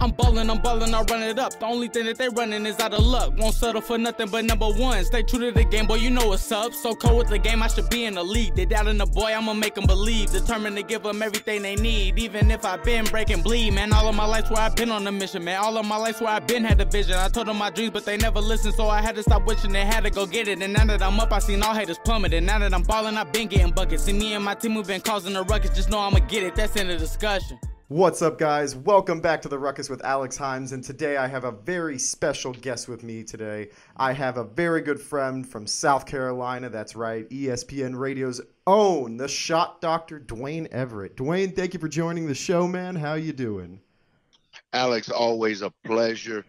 I'm ballin', I'll run it up. The only thing that they running is out of luck. Won't settle for nothing but number one. Stay true to the game, boy, you know what's up. So cold with the game, I should be in the league. They doubting the boy, I'ma make them believe. Determined to give them everything they need. Even if I've been breaking bleed, man. All of my life's where I've been on a mission, man. All of my life's where I've been had a vision. I told them my dreams, but they never listened. So I had to stop wishing they had to go get it. And now that I'm up, I seen all haters plummet. And now that I'm ballin', I've been getting buckets. See me and my team, we've been causing a ruckus. Just know I'ma get it. That's the end of the discussion. What's up, guys? Welcome back to The Ruckus with Alex Himes, and today I have a very special guest with me today. I have a very good friend from South Carolina, that's right, ESPN Radio's own, the Shot Doctor, Dwayne Everett. Dwayne, thank you for joining the show, man. How you doing? Alex, always a pleasure,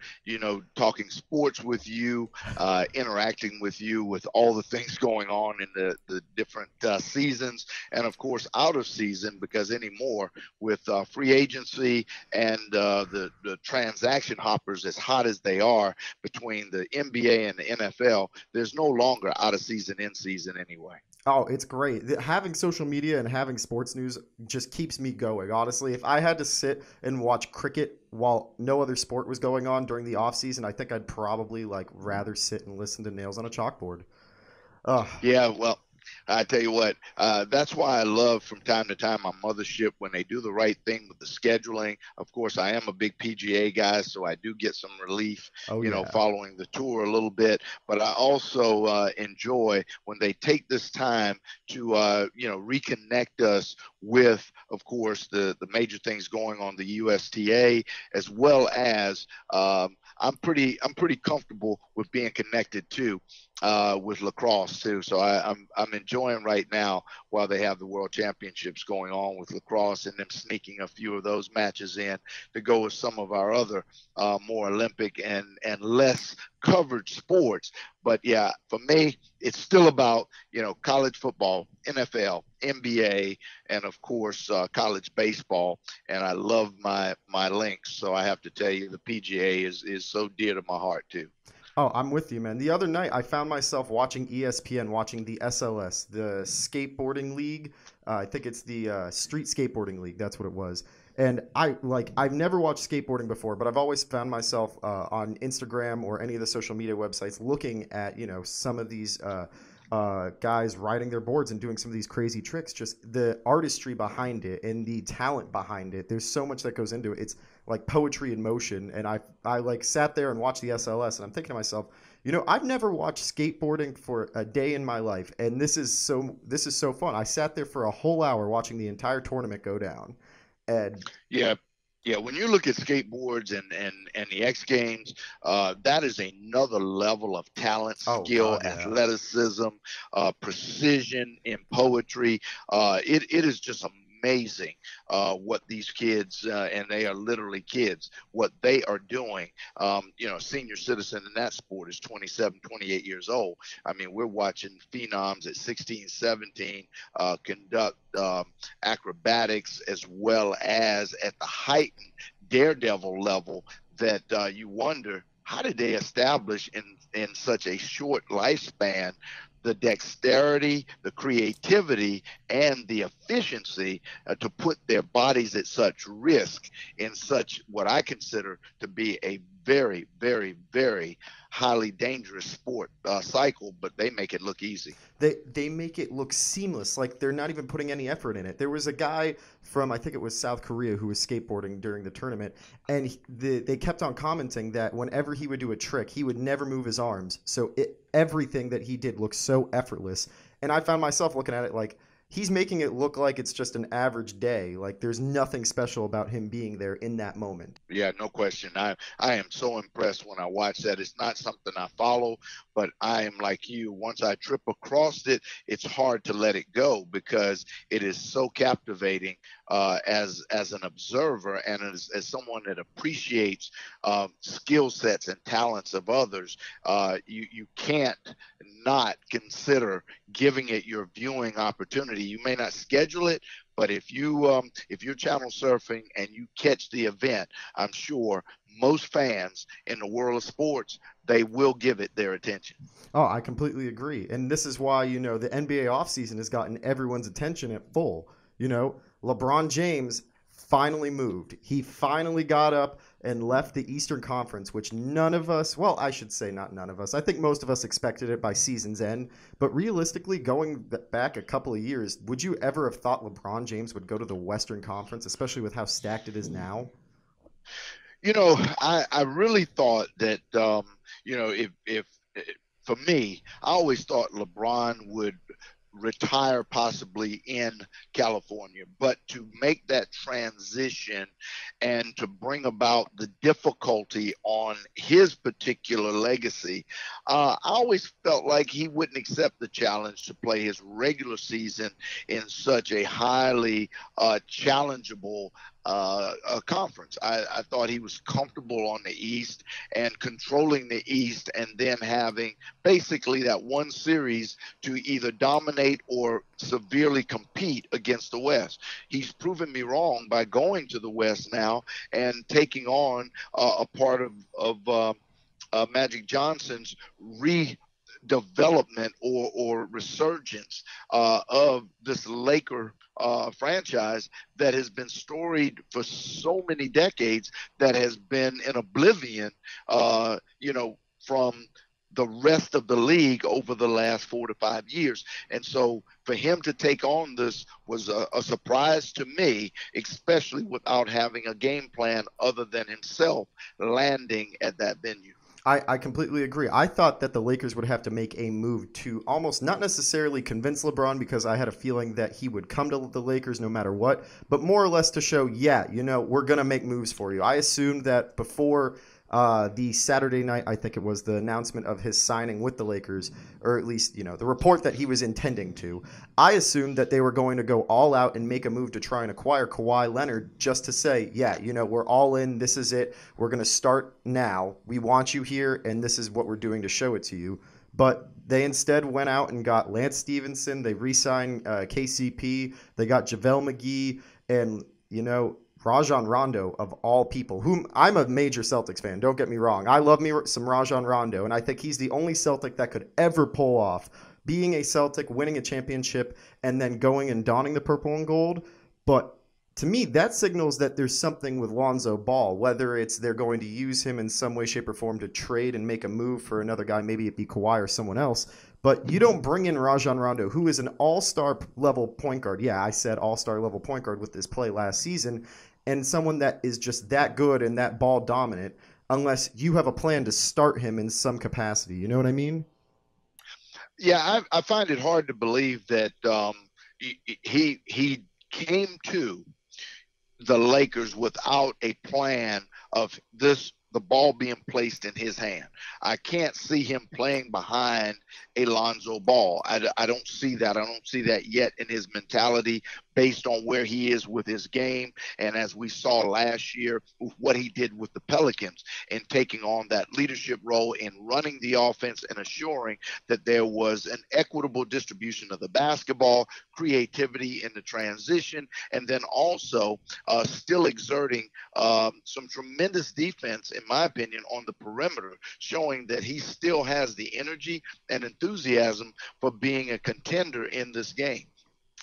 talking sports with you, interacting with you with all the things going on in the different seasons, and of course out of season, because anymore with free agency and the transaction hoppers as hot as they are between the NBA and the NFL, there's no longer out of season, in season anyway. Oh, it's great. Having social media and having sports news just keeps me going. Honestly, if I had to sit and watch cricket while no other sport was going on during the off season, I think I'd probably rather sit and listen to nails on a chalkboard. Yeah, well, I tell you what, that's why I love from time to time my mothership when they do the right thing with the scheduling. Of course, I am a big PGA guy, so I do get some relief, following the tour a little bit. But I also enjoy when they take this time to, reconnect us with, of course, the major things going on the USTA, as well as I'm pretty comfortable with being connected too. With lacrosse too, so I'm enjoying right now while they have the World Championships going on with lacrosse, and them sneaking a few of those matches in to go with some of our other more Olympic and less covered sports. But yeah, for me, it's still about college football, NFL, NBA, and of course college baseball. And I love my links, so I have to tell you the PGA is so dear to my heart too. Oh, I'm with you, man. The other night, I found myself watching ESPN, watching the SLS, the skateboarding league. I think it's the street skateboarding league. That's what it was. And I've never watched skateboarding before, but I've always found myself on Instagram or any of the social media websites looking at, some of these guys riding their boards and doing some of these crazy tricks. Just the artistry behind it and the talent behind it. There's so much that goes into it. It's like poetry in motion. And I sat there and watched the SLS, and I'm thinking to myself, I've never watched skateboarding for a day in my life, and this is so fun. I sat there for a whole hour watching the entire tournament go down. And yeah, when you look at skateboards and the X Games, that is another level of talent, skill, athleticism, precision in poetry. It is just amazing what these kids, and they are literally kids, what they are doing. Senior citizen in that sport is 27, 28 years old. I mean, we're watching phenoms at 16, 17 conduct acrobatics, as well as at the heightened daredevil level that you wonder, how did they establish in such a short lifespan the dexterity, the creativity, and the efficiency to put their bodies at such risk in such what I consider to be a very, very, very highly dangerous sport cycle, but they make it look easy. They make it look seamless, like they're not even putting any effort in it. There was a guy from, I think it was South Korea, who was skateboarding during the tournament, and they kept on commenting that whenever he would do a trick, he would never move his arms. So everything that he did looked so effortless. And I found myself looking at it like, he's making it look like it's just an average day. Like there's nothing special about him being there in that moment. Yeah, no question. I am so impressed when I watch that. It's not something I follow, but I am like you. Once I trip across it, it's hard to let it go because it is so captivating as an observer and as someone that appreciates skill sets and talents of others. You can't not consider giving it your viewing opportunity. You may not schedule it, but if you're channel surfing and you catch the event, I'm sure most fans in the world of sports, they will give it their attention. Oh, I completely agree. And this is why, the NBA offseason has gotten everyone's attention at full. LeBron James finally moved. He finally got up and left the Eastern Conference, which none of us, well, I should say not none of us. I think most of us expected it by season's end. But realistically, going back a couple of years, would you ever have thought LeBron James would go to the Western Conference, especially with how stacked it is now? I really thought that, if for me, I always thought LeBron would retire possibly in California, but to make that transition and to bring about the difficulty on his particular legacy, I always felt like he wouldn't accept the challenge to play his regular season in such a highly challengeable a conference. I thought he was comfortable on the East and controlling the East, and then having basically that one series to either dominate or severely compete against the West. He's proven me wrong by going to the West now and taking on a part of Magic Johnson's development or resurgence of this Laker franchise that has been storied for so many decades, that has been in oblivion, from the rest of the league over the last 4 to 5 years. And so for him to take on this was a surprise to me, especially without having a game plan other than himself landing at that venue. I completely agree. I thought that the Lakers would have to make a move to almost not necessarily convince LeBron, because I had a feeling that he would come to the Lakers no matter what, but more or less to show, we're going to make moves for you. I assumed that before the Saturday night, I think it was, the announcement of his signing with the Lakers, or at least, the report that he was intending to, I assumed that they were going to go all out and make a move to try and acquire Kawhi Leonard, just to say, we're all in. This is it. We're going to start now. We want you here, and this is what we're doing to show it to you. But they instead went out and got Lance Stevenson. They re-signed KCP. They got JaVale McGee, and, Rajon Rondo, of all people, whom I'm a major Celtics fan. Don't get me wrong. I love me some Rajon Rondo, and I think he's the only Celtic that could ever pull off being a Celtic, winning a championship, and then going and donning the purple and gold. But to me, that signals that there's something with Lonzo Ball, whether it's they're going to use him in some way, shape, or form to trade and make a move for another guy, maybe it be Kawhi or someone else. But you don't bring in Rajon Rondo, who is an all-star level point guard. Yeah, I said all-star level point guard with his play last season, and someone that is just that good and that ball dominant, unless you have a plan to start him in some capacity. You know what I mean? Yeah, I find it hard to believe that he came to the Lakers without a plan of the ball being placed in his hand. I can't see him playing behind a Lonzo Ball. I don't see that. I don't see that yet in his mentality, based on where he is with his game. And as we saw last year, what he did with the Pelicans in taking on that leadership role in running the offense and assuring that there was an equitable distribution of the basketball, creativity in the transition, and then also still exerting some tremendous defense, in my opinion, on the perimeter, showing that he still has the energy and enthusiasm for being a contender in this game.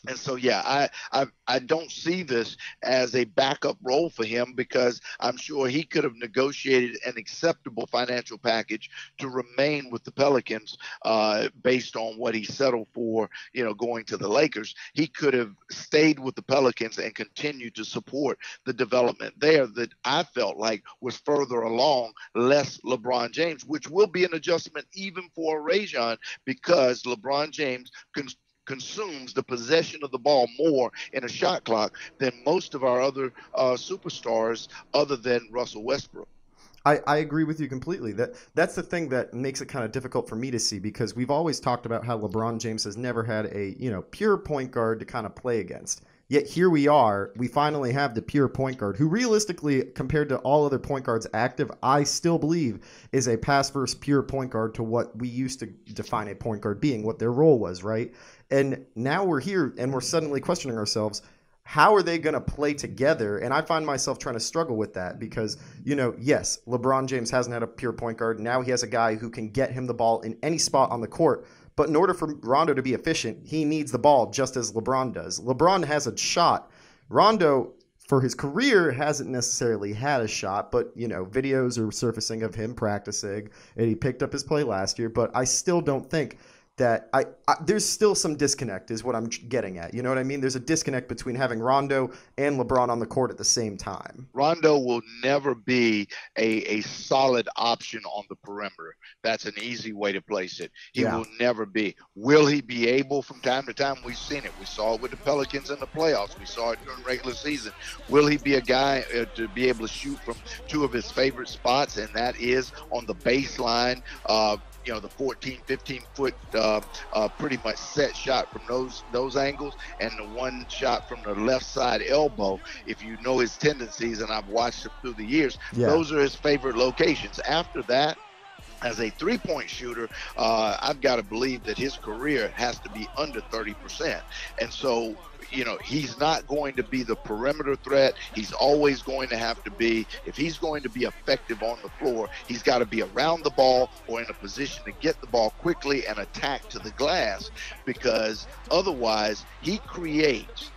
And so, I don't see this as a backup role for him, because I'm sure he could have negotiated an acceptable financial package to remain with the Pelicans based on what he settled for, going to the Lakers. He could have stayed with the Pelicans and continued to support the development there that I felt like was further along, less LeBron James, which will be an adjustment even for Rajon, because LeBron James consumes the possession of the ball more in a shot clock than most of our other superstars, other than Russell Westbrook. I agree with you completely. That's the thing that makes it kind of difficult for me to see, because we've always talked about how LeBron James has never had a pure point guard to kind of play against. Yet here we are. We finally have the pure point guard, who realistically, compared to all other point guards active, I still believe is a pass-first pure point guard to what we used to define a point guard being, what their role was, right? And now we're here and we're suddenly questioning ourselves, how are they going to play together? And I find myself trying to struggle with that because, yes, LeBron James hasn't had a pure point guard. Now he has a guy who can get him the ball in any spot on the court. But in order for Rondo to be efficient, he needs the ball just as LeBron does. LeBron has a shot. Rondo for his career hasn't necessarily had a shot, but, you know, videos are surfacing of him practicing, and he picked up his play last year. But I still don't think that there's still some disconnect is what I'm getting at. You know what I mean? There's a disconnect between having Rondo and LeBron on the court at the same time. Rondo will never be a solid option on the perimeter. That's an easy way to place it. He will never be. Will he be able from time to time? We've seen it. We saw it with the Pelicans in the playoffs. We saw it during regular season. Will he be a guy to be able to shoot from two of his favorite spots, and that is on the baseline, you know, the 14, 15-foot pretty much set shot from those angles, and the one shot from the left side elbow. If you know his tendencies, and I've watched him through the years, those are his favorite locations. After that, as a three-point shooter, I've got to believe that his career has to be under 30%. And so, you know, he's not going to be the perimeter threat. He's always going to have to be, if he's going to be effective on the floor, he's got to be around the ball or in a position to get the ball quickly and attack to the glass, because otherwise he creates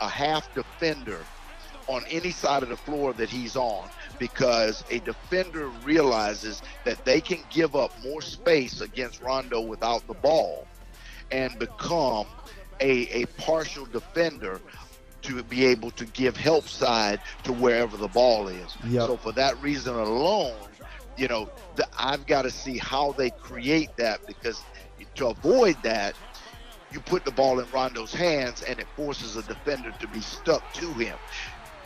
a half defender on any side of the floor that he's on, because a defender realizes that they can give up more space against Rondo without the ball and become a partial defender to be able to give help side to wherever the ball is. So for that reason alone, you know, I've got to see how they create that, because to avoid that, you put the ball in Rondo's hands and it forces a defender to be stuck to him.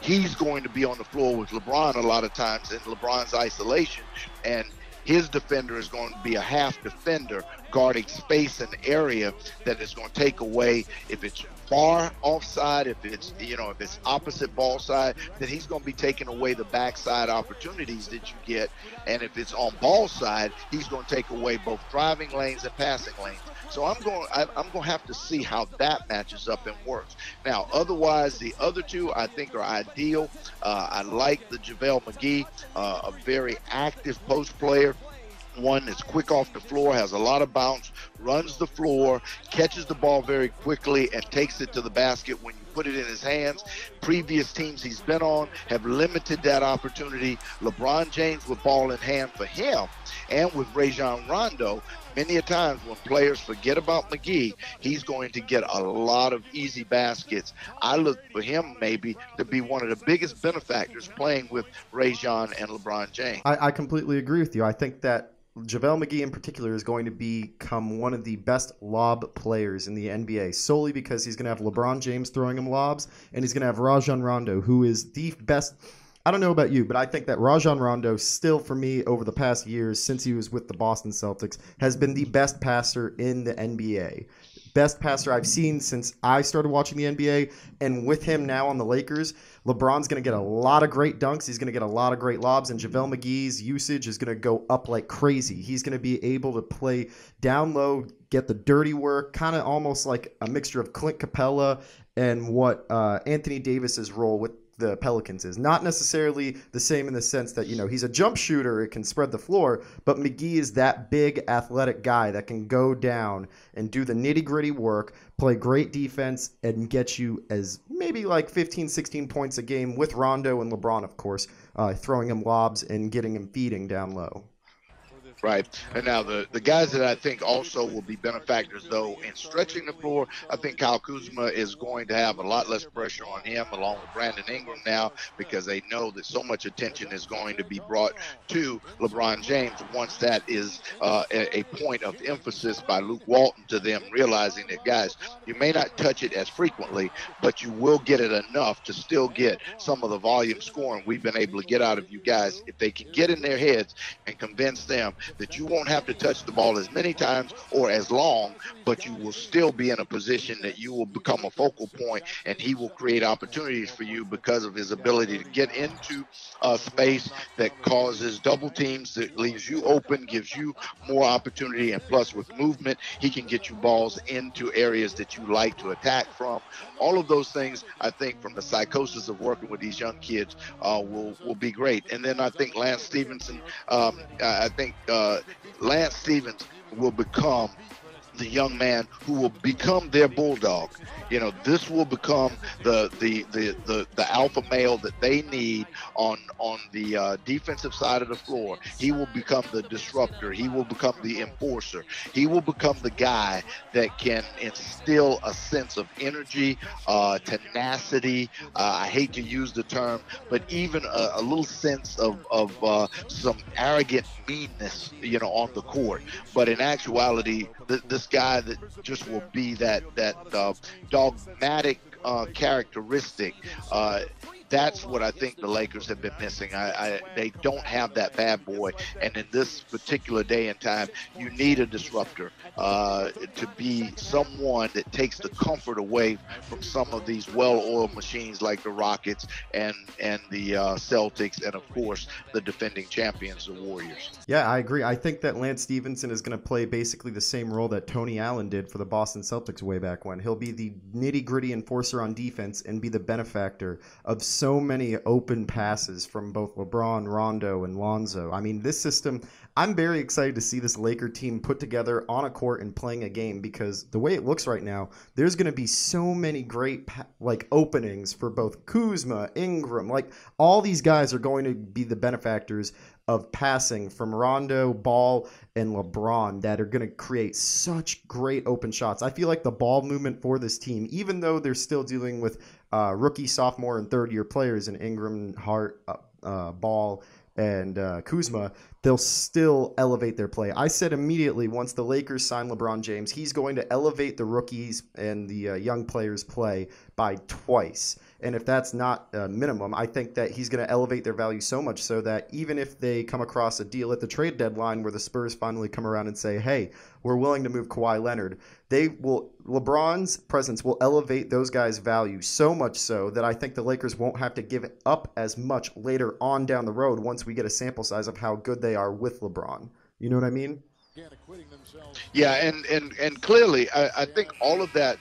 He's going to be on the floor with LeBron a lot of times in LeBron's isolation, and his defender is going to be a half defender guarding space and area that is going to take away, if it's far offside, if it's, you know, if it's opposite ball side, then he's going to be taking away the backside opportunities that you get. And if it's on ball side, he's going to take away both driving lanes and passing lanes. So I'm going to have to see how that matches up and works. Now, otherwise, the other two I think are ideal. I like the JaVale McGee, a very active post player. One that's quick off the floor, has a lot of bounce, runs the floor, catches the ball very quickly, and takes it to the basket when you put it in his hands. Previous teams he's been on have limited that opportunity. LeBron James with ball in hand for him, and with Rajon Rondo, many a times when players forget about McGee, he's going to get a lot of easy baskets. I look for him maybe to be one of the biggest benefactors playing with Rajon and LeBron James. I completely agree with you. I think that JaVale McGee in particular is going to become one of the best lob players in the NBA, solely because he's going to have LeBron James throwing him lobs, and he's going to have Rajon Rondo, who is the best. I don't know about you, but I think that Rajon Rondo still, for me, over the past years, since he was with the Boston Celtics, has been the best passer in the NBA. Best passer I've seen since I started watching the NBA, and with him now on the Lakers, LeBron's going to get a lot of great dunks. He's going to get a lot of great lobs, and JaVale McGee's usage is going to go up like crazy. He's going to be able to play down low, get the dirty work, kind of almost like a mixture of Clint Capella and what Anthony Davis's role with the Pelicans is. Not necessarily the same in the sense that, you know, he's a jump shooter, it can spread the floor, but McGee is that big athletic guy that can go down and do the nitty-gritty work, play great defense, and get you as maybe like 15, 16 points a game with Rondo and LeBron, of course, throwing him lobs and getting him feeding down low. Right. And now the guys that I think also will be benefactors, though, in stretching the floor, I think Kyle Kuzma is going to have a lot less pressure on him, along with Brandon Ingram now, because they know that so much attention is going to be brought to LeBron James once that is a point of emphasis by Luke Walton to them, realizing that, guys, you may not touch it as frequently, but you will get it enough to still get some of the volume scoring we've been able to get out of you guys. If they can get in their heads and convince them that you won't have to touch the ball as many times or as long, but you will still be in a position that you will become a focal point, and he will create opportunities for you because of his ability to get into space that causes double teams, that leaves you open, gives you more opportunity, and plus with movement, he can get you balls into areas that you like to attack from. All of those things, I think, from the psychosis of working with these young kids will be great. And then I think Lance Stephenson will become the young man who will become their bulldog. You know, this will become the alpha male that they need on the defensive side of the floor. He will become the disruptor. He will become the enforcer. He will become the guy that can instill a sense of energy, tenacity. I hate to use the term, but even a little sense of some arrogant meanness, you know, on the court. But in actuality, this guy that just will be that dogmatic characteristic. That's what I think the Lakers have been missing. They don't have that bad boy, and in this particular day and time, you need a disruptor to be someone that takes the comfort away from some of these well-oiled machines like the Rockets and the Celtics, and of course the defending champions, the Warriors. Yeah, I agree. I think that Lance Stevenson is going to play basically the same role that Tony Allen did for the Boston Celtics way back when. He'll be the nitty-gritty enforcer on defense and be the benefactor of so many open passes from both LeBron, Rondo, and Lonzo. I mean, this system, I'm very excited to see this Laker team put together on a court and playing a game, because the way it looks right now, there's going to be so many great openings for both Kuzma, Ingram. Like, all these guys are going to be the benefactors of passing from Rondo, Ball, and LeBron that are going to create such great open shots. I feel like the ball movement for this team, even though they're still dealing with rookie, sophomore, and third-year players in Ingram, Hart, Ball, and Kuzma, they'll still elevate their play. I said immediately once the Lakers sign LeBron James, he's going to elevate the rookies and the young players' play by twice. And if that's not a minimum, I think that he's going to elevate their value so much so that even if they come across a deal at the trade deadline where the Spurs finally come around and say, hey, we're willing to move Kawhi Leonard, LeBron's presence will elevate those guys' value so much so that I think the Lakers won't have to give up as much later on down the road once we get a sample size of how good they are with LeBron. You know what I mean? Yeah, and clearly, I think all of that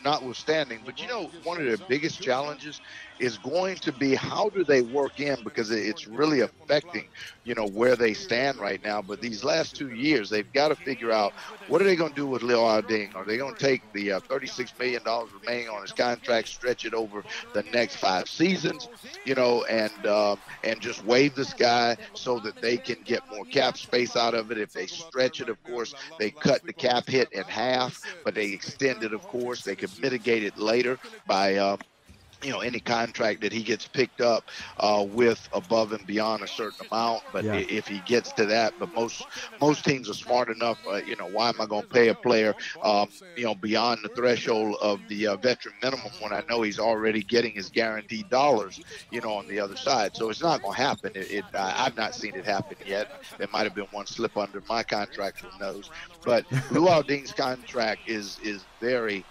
notwithstanding, but you know, one of the biggest challenges is going to be how do they work in, because it's really affecting, you know, where they stand right now. But these last 2 years, they've got to figure out what are they going to do with Lil Ding. Are they going to take the $36 million remaining on his contract, stretch it over the next 5 seasons, you know, and just waive this guy so that they can get more cap space out of it? If they stretch it, of course, they cut the cap hit in half, but they extend it, of course. They could mitigate it later by you know, any contract that he gets picked up with above and beyond a certain amount. But yeah, if he gets to that, but most teams are smart enough, you know, why am I going to pay a player, you know, beyond the threshold of the veteran minimum when I know he's already getting his guaranteed dollars, you know, on the other side? So it's not going to happen. I've not seen it happen yet. There might have been one slip under my contractual nose. But Luol Deng's contract is very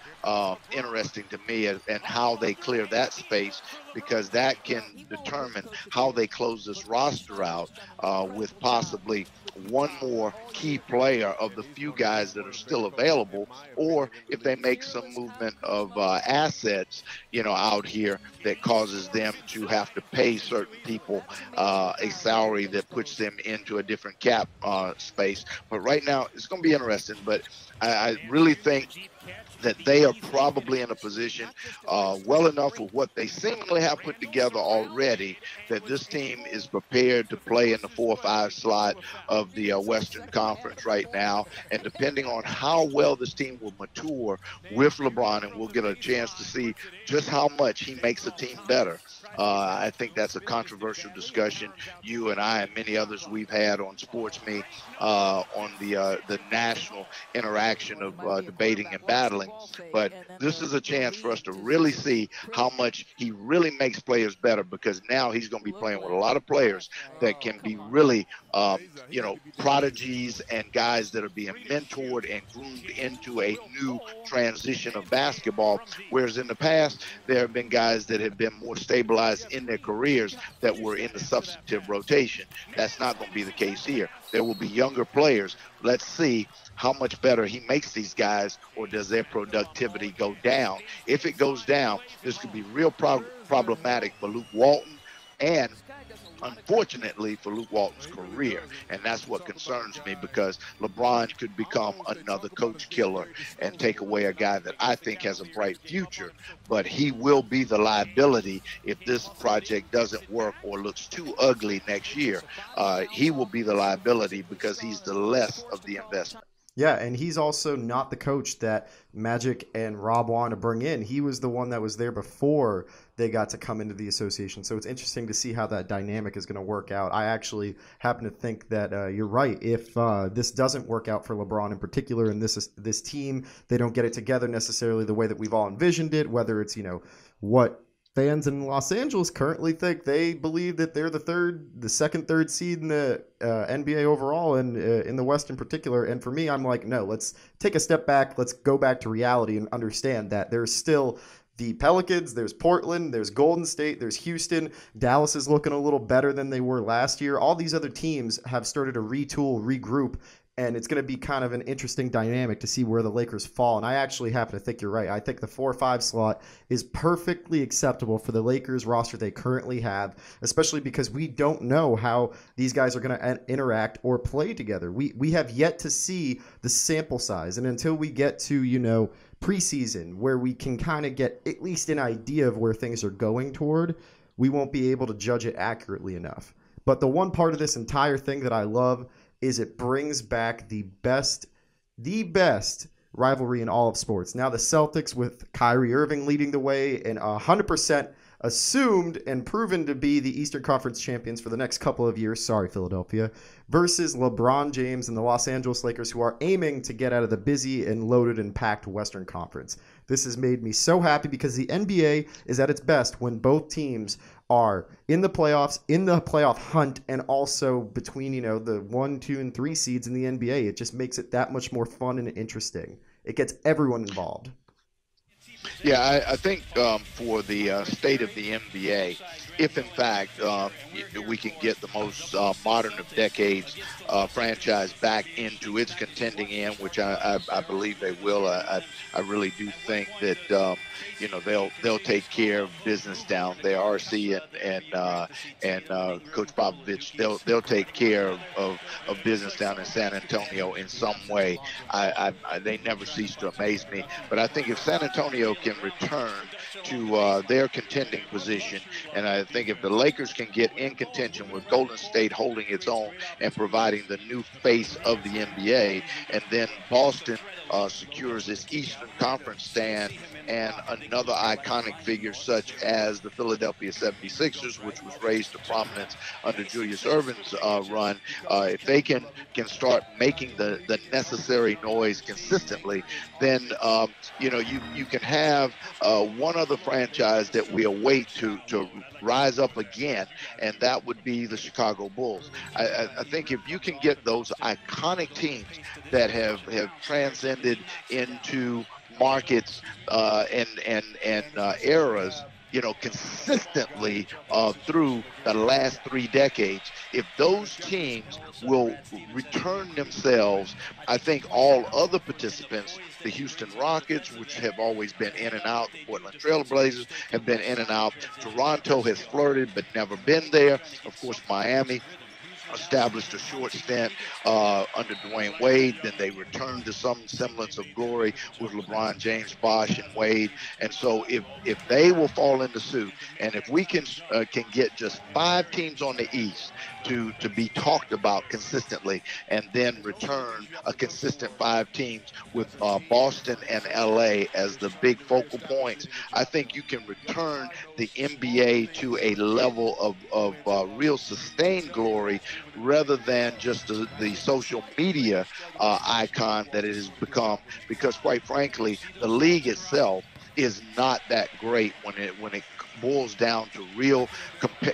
interesting to me, and how they clear that space, because that can determine how they close this roster out with possibly one more key player of the few guys that are still available, or if they make some movement of assets, you know, out here that causes them to have to pay certain people a salary that puts them into a different cap space. But right now it's going to be interesting, but I really think that they are probably in a position well enough with what they seemingly have put together already, that this team is prepared to play in the 4 or 5 slot of the Western Conference right now. And depending on how well this team will mature with LeBron, and we'll get a chance to see just how much he makes the team better. I think that's a controversial discussion you and I and many others we've had on SportsMe on the national interaction of debating and battling. But this is a chance for us to really see how much he really makes players better, because now he's going to be playing with a lot of players that can be really, you know, prodigies and guys that are being mentored and groomed into a new transition of basketball. Whereas in the past, there have been guys that have been more stabilized in their careers that were in the substantive rotation. That's not going to be the case here. There will be younger players. Let's see how much better he makes these guys, or does their productivity go down? If it goes down, this could be real problematic for Luke Walton and unfortunately for Luke Walton's career. And that's what concerns me, because LeBron could become another coach killer and take away a guy that I think has a bright future, but he will be the liability if this project doesn't work or looks too ugly next year. He will be the liability because he's the less of the investment. Yeah, and he's also not the coach that Magic and Rob want to bring in. He was the one that was there before they got to come into the association. So it's interesting to see how that dynamic is going to work out. I actually happen to think that you're right. If this doesn't work out for LeBron in particular, and this team, they don't get it together necessarily the way that we've all envisioned it, whether it's, what fans in Los Angeles currently think. They believe that they're the second, third seed in the NBA overall, and in the West in particular. And for me, I'm like, no, let's take a step back. Let's go back to reality and understand that there's still the Pelicans, there's Portland, there's Golden State, there's Houston. Dallas is looking a little better than they were last year. All these other teams have started to retool, regroup, and it's going to be kind of an interesting dynamic to see where the Lakers fall. And I actually happen to think you're right. I think the 4 or 5 slot is perfectly acceptable for the Lakers roster they currently have, especially because we don't know how these guys are going to interact or play together. We have yet to see the sample size. And until we get to, preseason, where we can kind of get at least an idea of where things are going toward, we won't be able to judge it accurately enough. But the one part of this entire thing that I love is it brings back the best rivalry in all of sports. Now the Celtics, with Kyrie Irving leading the way and 100% assumed and proven to be the Eastern Conference champions for the next couple of years, sorry Philadelphia, versus LeBron James and the Los Angeles Lakers, who are aiming to get out of the busy and loaded and packed Western Conference. This has made me so happy because the NBA is at its best when both teams are in the playoffs, in the playoff hunt, and also between, the 1, 2, and 3 seeds in the NBA. It just makes it that much more fun and interesting. It gets everyone involved. Yeah, I think for the state of the NBA, if in fact we can get the most modern of decades franchise back into its contending end, which I believe they will. I really do think that they'll take care of business down there. RC and Coach Popovich, they'll take care of business down in San Antonio in some way. They never cease to amaze me. But I think if San Antonio can return to their contending position, and I think if the Lakers can get in contention with Golden State holding its own and providing the new face of the NBA, and then Boston secures its Eastern Conference stand, and another iconic figure such as the Philadelphia 76ers, which was raised to prominence under Julius Erving's run, if they can start making the necessary noise consistently, then you can have one other franchise that we await to rise up again, and that would be the Chicago Bulls. I think if you can get those iconic teams that have transcended into markets and eras, consistently through the last 3 decades, if those teams will return themselves, I think all other participants, the Houston Rockets, which have always been in and out, the Portland Trail Blazers have been in and out, Toronto has flirted but never been there, of course Miami established a short stint under Dwayne Wade. Then they returned to some semblance of glory with LeBron James, Bosh, and Wade. And so if they will fall into suit, and if we can get just 5 teams on the East to be talked about consistently, and then return a consistent 5 teams with Boston and LA as the big focal points, I think you can return the NBA to a level of real sustained glory, rather than just the social media icon that it has become. Because quite frankly, the league itself is not that great when it boils down to real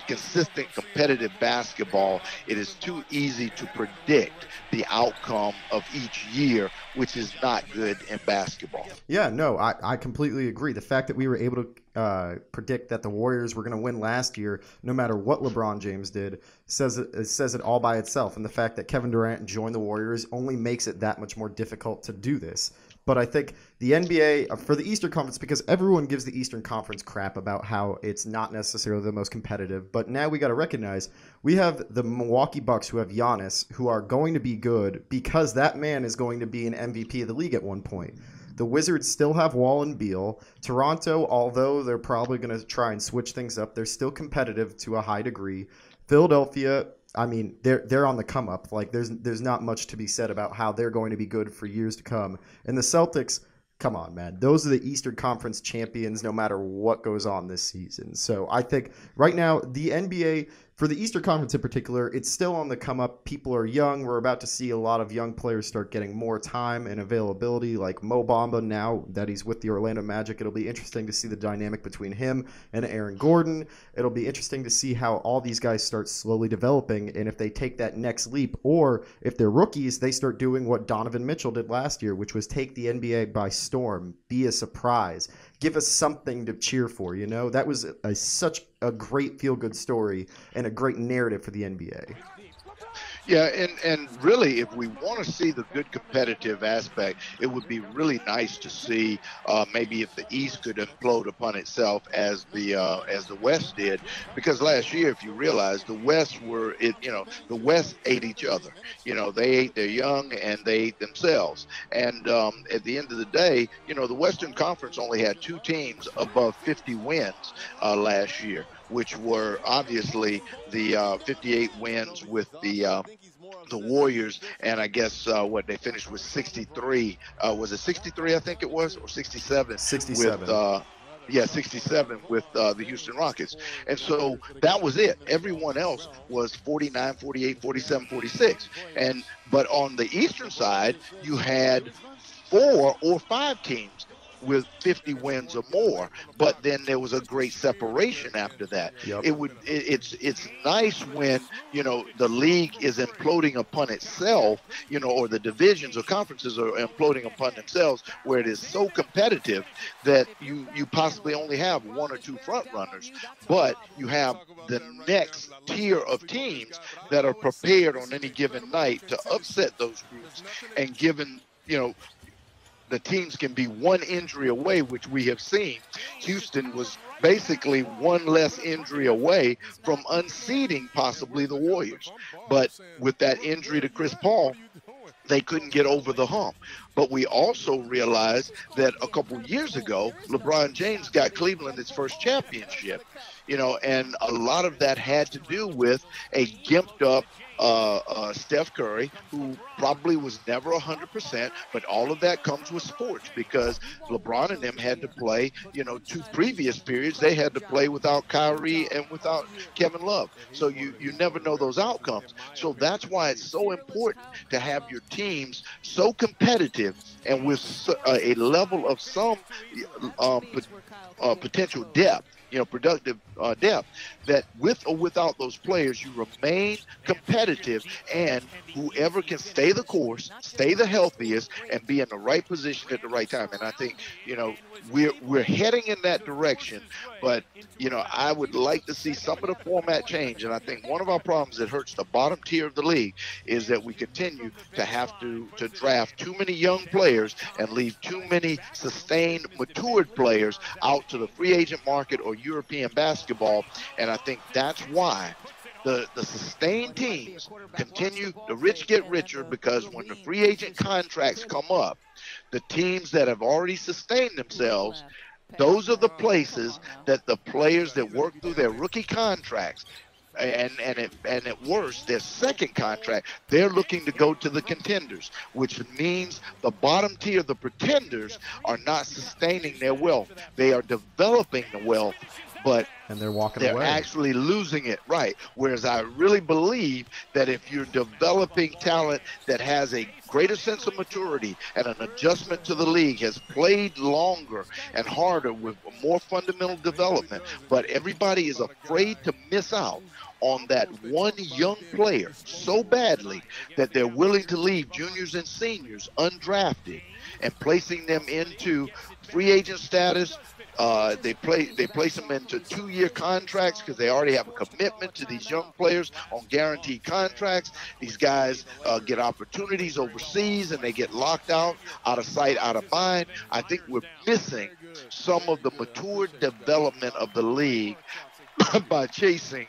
consistent competitive basketball. It is too easy to predict the outcome of each year, which is not good in basketball. Yeah, no, I completely agree. The fact that we were able to predict that the Warriors were going to win last year, no matter what LeBron James did, says it all by itself. And the fact that Kevin Durant joined the Warriors only makes it that much more difficult to do this. But I think the NBA, for the Eastern Conference, because everyone gives the Eastern Conference crap about how it's not necessarily the most competitive, but now we got to recognize we have the Milwaukee Bucks who have Giannis, who are going to be good because that man is going to be an MVP of the league at one point. The Wizards still have Wall and Beal. Toronto, although they're probably going to try and switch things up, they're still competitive to a high degree. Philadelphia, I mean, they're on the come up. Like there's not much to be said about how they're going to be good for years to come. And the Celtics, come on, man. Those are the Eastern Conference champions no matter what goes on this season. So I think right now the NBA, for the Eastern Conference in particular, it's still on the come up. People are young. We're about to see a lot of young players start getting more time and availability, like Mo Bamba now that he's with the Orlando Magic. It'll be interesting to see the dynamic between him and Aaron Gordon. It'll be interesting to see how all these guys start slowly developing and if they take that next leap, or if they're rookies, they start doing what Donovan Mitchell did last year, which was take the NBA by storm, be a surprise, give us something to cheer for. You know, that was such a great feel-good story and a great narrative for the NBA. Yeah, and really, if we want to see the good competitive aspect, it would be really nice to see maybe if the East could implode upon itself as the West did, because last year, if you realize, the West the West ate each other. You know, they ate their young and they ate themselves. And at the end of the day, you know, the Western Conference only had 2 teams above 50 wins last year, which were obviously the 58 wins with the Warriors, and I guess what they finished with 63. Was it 63? I think it was, or 67. 67. With 67 with the Houston Rockets. And so that was it. Everyone else was 49, 48, 47, 46. But on the Eastern side, you had 4 or 5 teams with 50 wins or more, but then there was a great separation after that. Yep. It's nice when, you know, the league is imploding upon itself, you know, or the divisions or conferences are imploding upon themselves, where it is so competitive that you possibly only have 1 or 2 front runners, but you have the next tier of teams that are prepared on any given night to upset those groups, and given, you know, the teams can be 1 injury away, which we have seen. Houston was basically 1 less injury away from unseating possibly the Warriors. But with that injury to Chris Paul, they couldn't get over the hump. But we also realized that a couple years ago, LeBron James got Cleveland its first championship. You know, and a lot of that had to do with a gimped up Steph Curry, who probably was never 100%, but all of that comes with sports, because LeBron and them had to play, you know, 2 previous periods, they had to play without Kyrie and without Kevin Love. So you never know those outcomes. So that's why it's so important to have your teams so competitive and with a level of some potential depth, you know, productive depth, that with or without those players, you remain competitive, and whoever can stay the course, stay the healthiest, and be in the right position at the right time. And I think, you know, we're heading in that direction, but, you know, I would like to see some of the format change. And I think one of our problems that hurts the bottom tier of the league is that we continue to have to draft too many young players and leave too many sustained, matured players out to the free agent market or European basketball. And I think that's why the sustained teams continue, the rich get richer, because when the free agent contracts come up, the teams that have already sustained themselves, those are the places that the players that work through their rookie contracts, and at worst, their second contract, they're looking to go to the contenders, which means the bottom tier, the pretenders, are not sustaining their wealth. They are developing the wealth, but they're actually losing it, right? Whereas I really believe that if you're developing talent that has a greater sense of maturity and an adjustment to the league, has played longer and harder with more fundamental development, but everybody is afraid to miss out on that one young player so badly that they're willing to leave juniors and seniors undrafted and placing them into free agent status, They place them into 2-year contracts because they already have a commitment to these young players on guaranteed contracts. These guys get opportunities overseas and they get locked out of sight, out of mind. I think we're missing some of the mature development of the league by chasing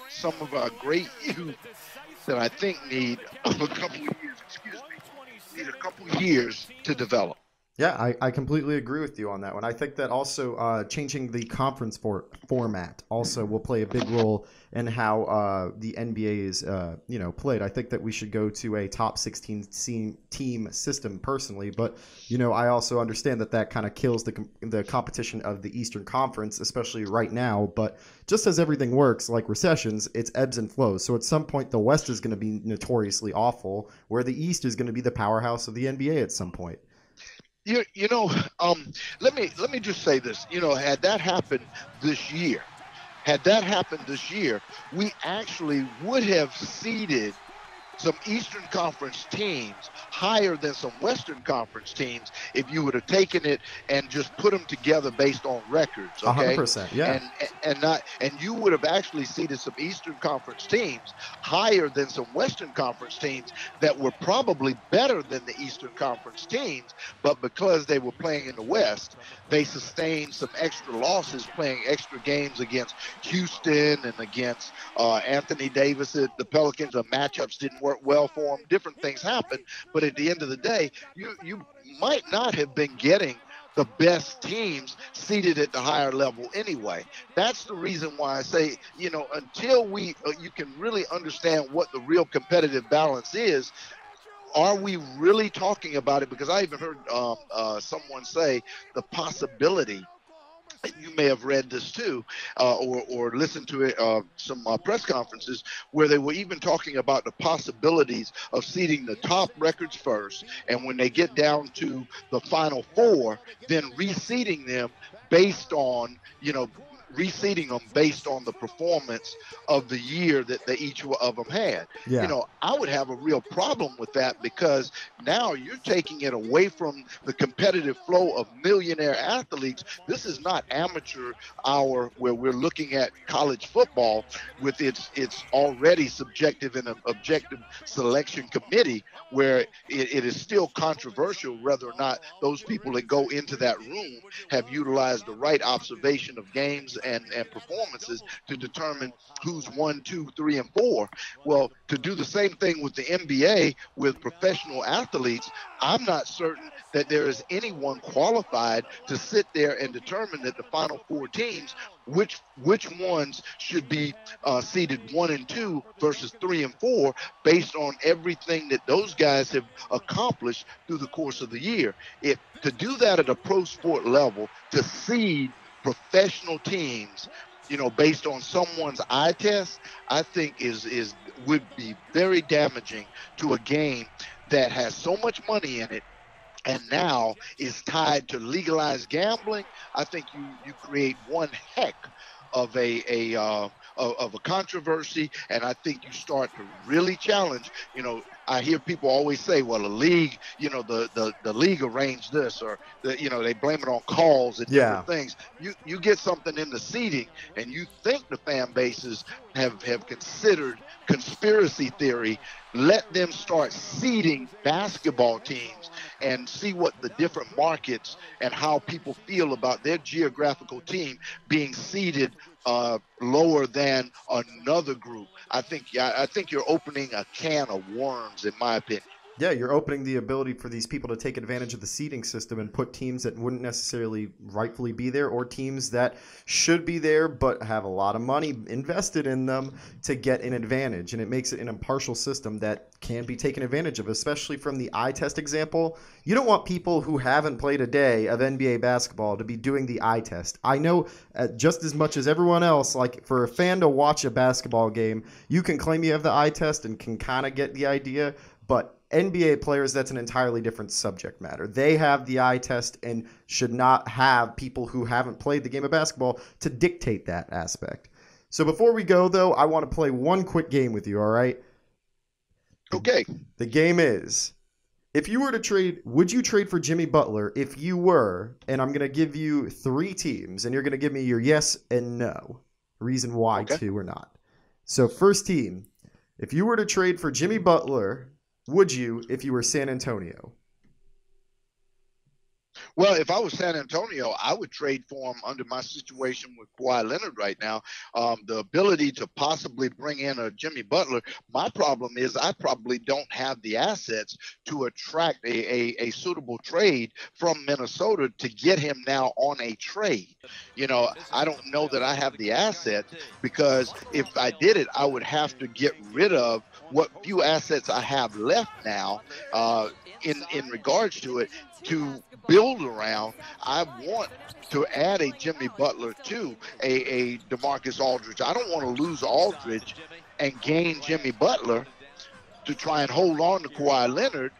some of our great youth that I think need a couple of years. Need a couple of years to develop. Yeah, I completely agree with you on that one. I think that also changing the conference format also will play a big role in how the NBA is played. I think that we should go to a top 16 team system personally, but I also understand that kind of kills the competition of the Eastern Conference, especially right now. But just as everything works, like recessions, it's ebbs and flows. So at some point, the West is going to be notoriously awful, where the East is going to be the powerhouse of the NBA at some point. Let me just say this. Had that happened this year, we actually would have seeded some Eastern Conference teams higher than some Western Conference teams if you would have taken it and just put them together based on records. Okay, 100%, yeah. And you would have actually seeded some Eastern Conference teams higher than some Western Conference teams that were probably better than the Eastern Conference teams, but because they were playing in the West, they sustained some extra losses playing extra games against Houston and against Anthony Davis. The Pelicans, matchups didn't work well for them. Different things happen, but at the end of the day, you might not have been getting the best teams seated at the higher level anyway. That's the reason why I say, until you can really understand what the real competitive balance is, are we really talking about it? Because I even heard someone say the possibility, you may have read this too, or listened to it, some press conferences where they were even talking about the possibilities of seeding the top records first, and when they get down to the Final Four, then reseeding them based on, reseeding them based on the performance of the year that each of them had. Yeah. I would have a real problem with that, because now you're taking it away from the competitive flow of millionaire athletes. This is not amateur hour where we're looking at college football with its already subjective and objective selection committee, where it is still controversial whether or not those people that go into that room have utilized the right observation of games and performances to determine who's 1, 2, 3, and 4. Well, to do the same thing with the NBA with professional athletes, I'm not certain that there is anyone qualified to sit there and determine that the Final Four teams, which ones should be seeded 1 and 2 versus 3 and 4, based on everything that those guys have accomplished through the course of the year. To do that at a pro sport level, to seed professional teams, based on someone's eye test, I think would be very damaging to a game that has so much money in it and now is tied to legalized gambling. I think you create one heck of a controversy, and I think you start to really challenge. I hear people always say, well, the league, the league arranged this, or they blame it on calls and different things. You get something in the seating, and you think the fan bases have considered conspiracy theory. Let them start seeding basketball teams and see what the different markets and how people feel about their geographical team being seeded lower than another group. I think you're opening a can of worms, in my opinion. Yeah, you're opening the ability for these people to take advantage of the seeding system and put teams that wouldn't necessarily rightfully be there, or teams that should be there but have a lot of money invested in them to get an advantage. And it makes it an impartial system that can be taken advantage of, especially from the eye test example. You don't want people who haven't played a day of NBA basketball to be doing the eye test. I know just as much as everyone else, like for a fan to watch a basketball game, you can claim you have the eye test and can kind of get the idea, but NBA players, that's an entirely different subject matter. They have the eye test and should not have people who haven't played the game of basketball to dictate that aspect. So before we go, though, I want to play one quick game with you, all right? Okay. The game is, If you were to trade, would you trade for Jimmy Butler if you were, and I'm going to give you 3 teams, and you're going to give me your yes and no, reason why to or not. So first team, if you were to trade for Jimmy Butler, would you if you were San Antonio? Well, if I was San Antonio, I would trade for him under my situation with Kawhi Leonard right now. The ability to possibly bring in a Jimmy Butler. My problem is I probably don't have the assets to attract a suitable trade from Minnesota to get him now on a trade. I don't know that I have the assets, because if I did it, I would have to get rid of what few assets I have left now in regards to it to build around. I want to add a Jimmy Butler to a DeMarcus Aldridge. I don't want to lose Aldridge and gain Jimmy Butler to try and hold on to Kawhi Leonard,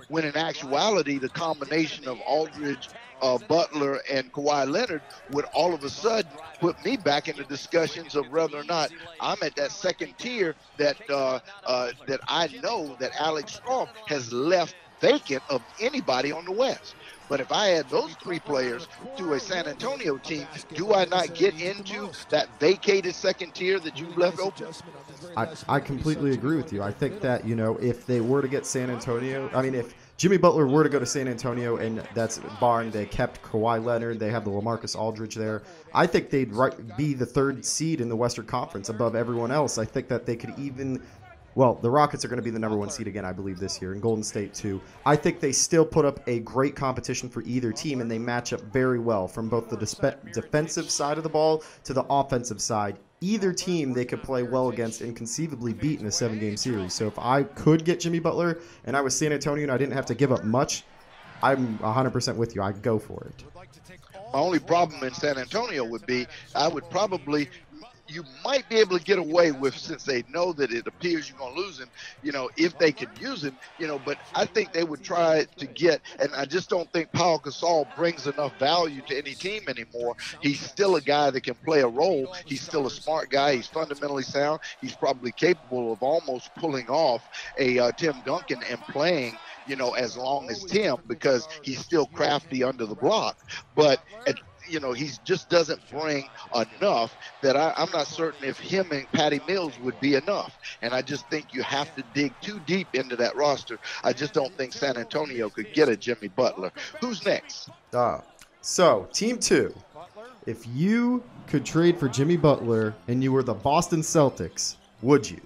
when in actuality the combination of Aldridge, Butler, and Kawhi Leonard would all of a sudden put me back into discussions of whether or not I'm at that second tier that I know that Alex Strauss has left vacant of anybody on the West. But if I add those 3 players to a San Antonio team, do I not get into that vacated second tier that you left open? I completely agree with you. I think that, if they were to get San Antonio, if Jimmy Butler were to go to San Antonio, and that's barring they kept Kawhi Leonard, they have the LaMarcus Aldridge there, I think they'd be the 3rd seed in the Western Conference above everyone else. I think that they could even... Well, the Rockets are going to be the number 1 seed again, I believe, this year, and Golden State too. I think they still put up a great competition for either team, and they match up very well from both the defensive side of the ball to the offensive side. Either team they could play well against and conceivably beat in a 7-game series. So if I could get Jimmy Butler and I was San Antonio and I didn't have to give up much, I'm 100% with you. I'd go for it. My only problem in San Antonio would be you might be able to get away with, since they know that it appears you're going to lose him, if they could use him, but I think they would try to get, and I just don't think Pau Gasol brings enough value to any team anymore. He's still a guy that can play a role. He's still a smart guy. He's fundamentally sound. He's probably capable of almost pulling off a Tim Duncan and playing, as long as Tim, because he's still crafty under the block. But he just doesn't bring enough that I'm not certain if him and Patty Mills would be enough. And I just think you have to dig too deep into that roster. I just don't think San Antonio could get a Jimmy Butler. Who's next? So, team 2. If you could trade for Jimmy Butler and you were the Boston Celtics, would you?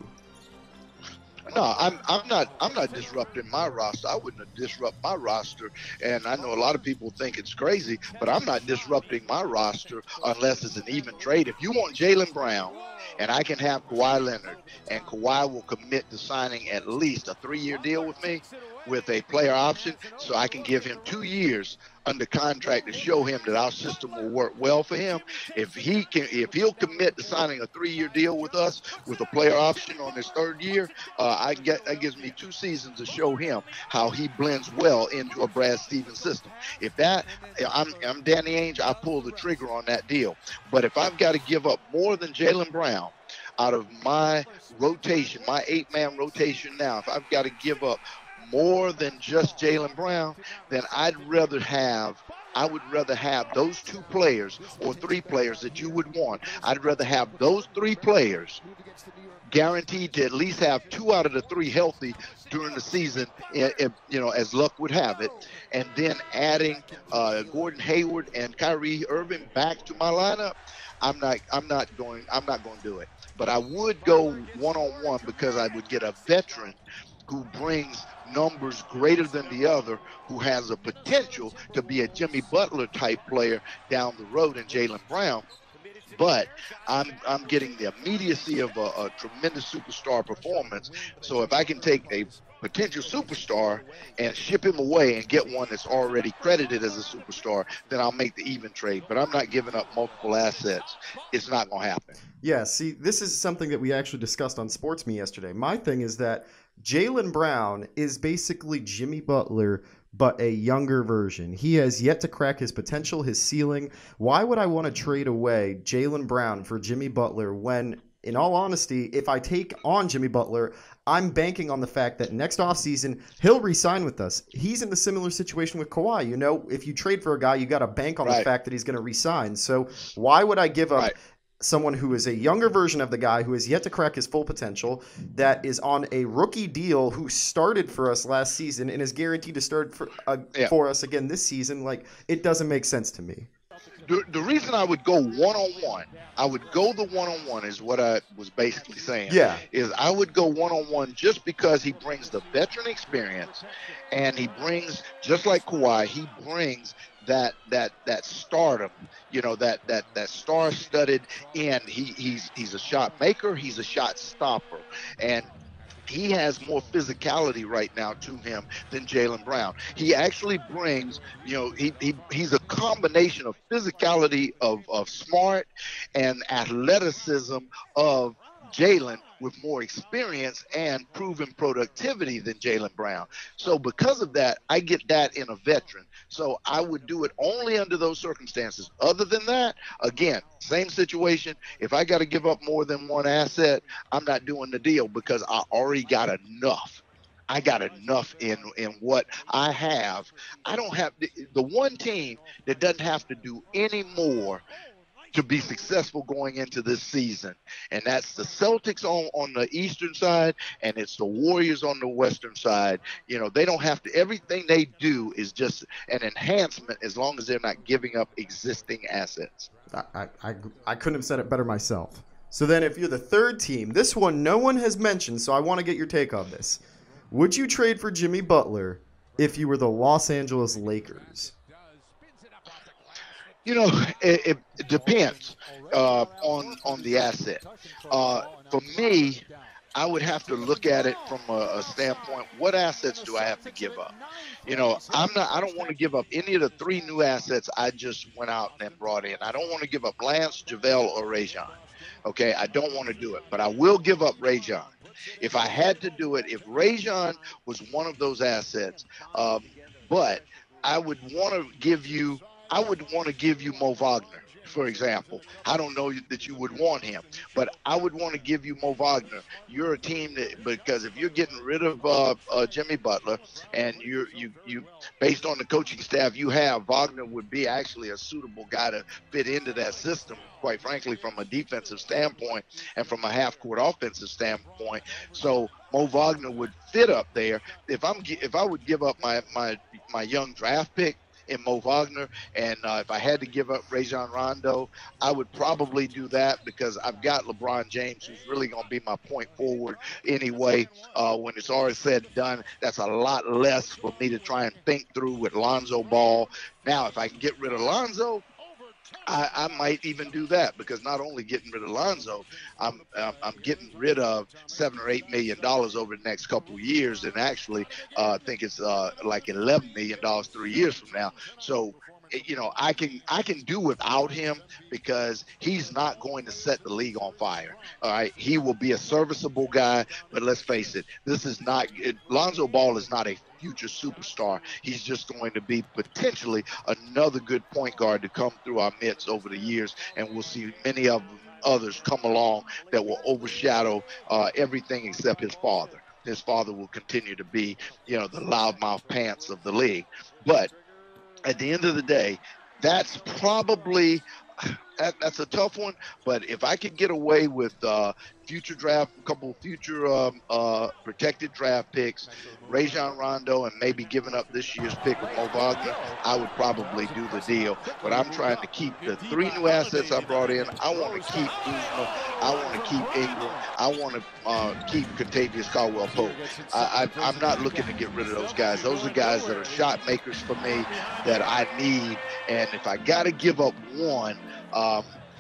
No, I'm not disrupting my roster. I wouldn't disrupt my roster, and I know a lot of people think it's crazy, but I'm not disrupting my roster unless it's an even trade. If you want Jaylen Brown, and I can have Kawhi Leonard, and Kawhi will commit to signing at least a 3-year deal with me with a player option, so I can give him 2 years under contract to show him that our system will work well for him. If he'll commit to signing a 3-year deal with us with a player option on his 3rd year, that gives me 2 seasons to show him how he blends well into a Brad Stevens system. If I'm Danny Ainge, I pull the trigger on that deal. But if I've got to give up more than Jaylen Brown out of my rotation, my 8-man rotation now, if I've got to give up more than just Jaylen Brown, then I would rather have those 2 players or 3 players that you would want. I'd rather have those 3 players guaranteed to at least have 2 out of the 3 healthy during the season, as luck would have it, and then adding Gordon Hayward and Kyrie Irving back to my lineup. I'm not going to do it. But I would go one-on-one, because I would get a veteran who brings numbers greater than the other, who has a potential to be a Jimmy Butler type player down the road in Jaylen Brown. But I'm getting the immediacy of a tremendous superstar performance. So if I can take a potential superstar and ship him away and get one that's already credited as a superstar, then I'll make the even trade. But I'm not giving up multiple assets. It's not going to happen. Yeah, see, this is something that we actually discussed on SportsMe yesterday. My thing is that Jaylen Brown is basically Jimmy Butler, but a younger version. He has yet to crack his potential, his ceiling. Why would I want to trade away Jaylen Brown for Jimmy Butler when in all honesty, if I take on Jimmy Butler, I'm banking on the fact that next offseason, he'll re-sign with us. He's in the similar situation with Kawhi. You know, if you trade for a guy, you got to bank on the fact that he's going to re-sign. So why would I give up someone who is a younger version of the guy who has yet to crack his full potential, that is on a rookie deal, who started for us last season and is guaranteed to start for us again this season? Like, it doesn't make sense to me. The reason I would go one-on-one, I would go the one-on-one is what I was basically saying. Yeah. Is I would go one-on-one just because he brings the veteran experience, and he brings, just like Kawhi, he brings that stardom, you know, that star-studded end. He's a shot maker, he's a shot stopper, and he has more physicality right now to him than Jaylen Brown. He actually brings, you know, he's a combination of physicality of Smart and athleticism of Jaylen, with more experience and proven productivity than Jaylen Brown. So because of that, I get that in a veteran. So I would do it only under those circumstances. Other than that, again, same situation. If I got to give up more than one asset, I'm not doing the deal, because I already got enough. I got enough in what I have. I don't have the one team that doesn't have to do any more to be successful going into this season, and that's the Celtics on the eastern side, and it's the Warriors on the western side. You know, they don't have to, everything they do is just an enhancement, as long as they're not giving up existing assets. I couldn't have said it better myself. So then, if you're the third team, this one no one has mentioned, so I want to get your take on this. Would you trade for Jimmy Butler if you were the Los Angeles Lakers? You know, it depends on the asset. For me, I would have to look at it from a standpoint: what assets do I have to give up? You know, I don't want to give up any of the three new assets I just went out and brought in. I don't want to give up Lance, JaVale, or Rajon. Okay, I don't want to do it, but I will give up Rajon. If I had to do it, if Rajon was one of those assets, but I would want to give you Mo Wagner, for example. I don't know that you would want him, but I would want to give you Mo Wagner. You're a team that, because if you're getting rid of Jimmy Butler, and you based on the coaching staff you have, Wagner would be actually a suitable guy to fit into that system, quite frankly, from a defensive standpoint and from a half-court offensive standpoint. So Mo Wagner would fit up there. If I would give up my young draft pick in Mo Wagner, and if I had to give up Rajon Rondo, I would probably do that, because I've got LeBron James, who's really going to be my point forward anyway. When it's all said and done, that's a lot less for me to try and think through with Lonzo Ball. Now, if I can get rid of Lonzo, I might even do that, because not only getting rid of Lonzo, I'm getting rid of $7 or $8 million over the next couple of years, and actually I think it's like $11 million 3 years from now. So, you know, I can do without him, because he's not going to set the league on fire. All right, he will be a serviceable guy, but let's face it, Lonzo Ball is not a future superstar. He's just going to be potentially another good point guard to come through our midst over the years, and we'll see many of others come along that will overshadow everything except his father. His father will continue to be, you know, the loudmouth pants of the league. But at the end of the day, that's probably that's a tough one. But if I could get away with a couple future protected draft picks, Rajon Rondo, and maybe giving up this year's pick of Mo Wagner, I would probably do the deal. But I'm trying to keep the three new assets I brought in. I want to keep Kuzma. I want to keep Ingram. I want to keep Kentavious Caldwell-Pope. I'm not looking to get rid of those guys. Those are guys that are shot makers for me that I need. And if I got to give up one,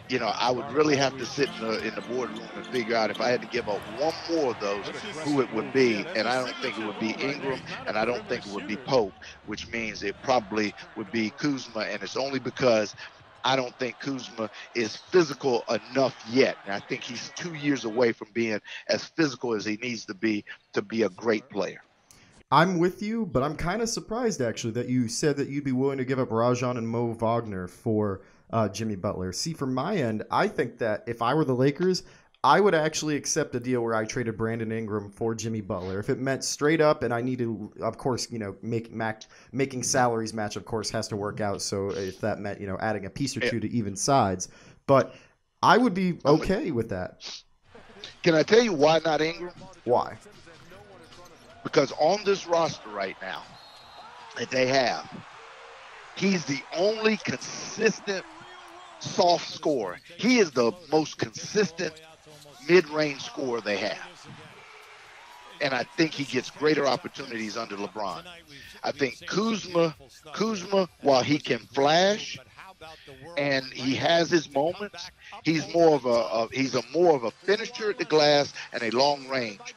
you know, I would really have to sit in the boardroom and figure out, if I had to give up one more of those, who it would be. And I don't think it would be Ingram, and I don't think it would be Pope, which means it probably would be Kuzma. And it's only because I don't think Kuzma is physical enough yet. And I think he's 2 years away from being as physical as he needs to be a great player. I'm with you, but I'm kind of surprised, actually, that you said that you'd be willing to give up Rajon and Mo Wagner for Jimmy Butler. See, from my end, I think that if I were the Lakers, I would actually accept a deal where I traded Brandon Ingram for Jimmy Butler. If it meant straight up and I needed, of course, making salaries match, of course, has to work out. So if that meant, adding a piece or two to even sides. But I would be okay with that. Can I tell you why not Ingram? Why? Because on this roster right now that they have, he's the only consistent soft scorer. He is the most consistent mid-range scorer they have. And I think he gets greater opportunities under LeBron. I think Kuzma, while he can flash and he has his moments, he's more of a finisher at the glass and a long range.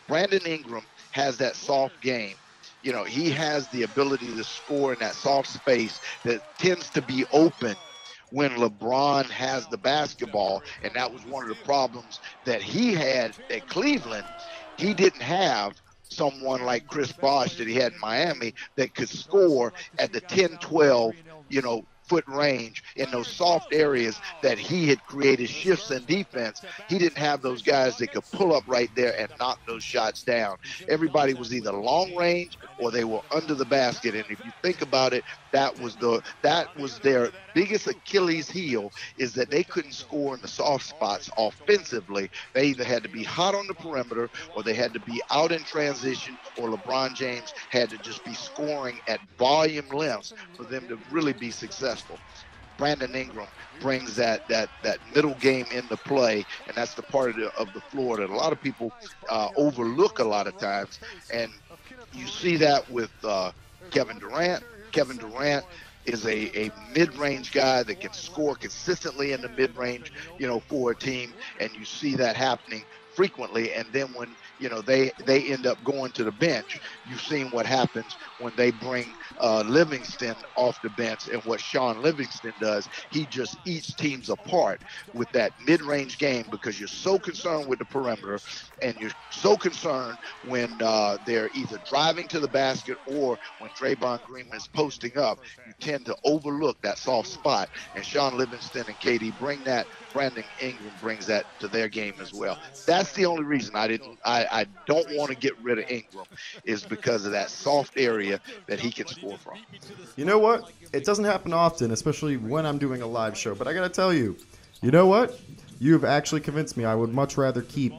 Brandon Ingram has that soft game. He has the ability to score in that soft space that tends to be open when LeBron has the basketball, and that was one of the problems that he had at Cleveland. He didn't have someone like Chris Bosh that he had in Miami that could score at the 10, 12, foot range in those soft areas that he had created shifts in defense. He didn't have those guys that could pull up right there and knock those shots down. Everybody was either long range or they were under the basket. And if you think about it, that was their biggest Achilles heel, is that they couldn't score in the soft spots offensively. They either had to be hot on the perimeter or they had to be out in transition, or LeBron James had to just be scoring at volume lengths for them to really be successful. Brandon Ingram brings that middle game into play, and that's the part of the floor that a lot of people overlook a lot of times. And you see that with Kevin Durant. Kevin Durant is a mid-range guy that can score consistently in the mid-range, for a team, and you see that happening frequently. And then when they end up going to the bench, you've seen what happens when they bring Livingston off the bench, and what Sean Livingston does. He just eats teams apart with that mid-range game, because you're so concerned with the perimeter and you're so concerned when they're either driving to the basket or when Draymond Green is posting up. You tend to overlook that soft spot, and Sean Livingston and KD bring that. Brandon Ingram brings that to their game as well. That's the only reason I don't want to get rid of Ingram, is because of that soft area that he can score from. You know what? It doesn't happen often, especially when I'm doing a live show. But I got to tell you, you know what? You've actually convinced me. I would much rather keep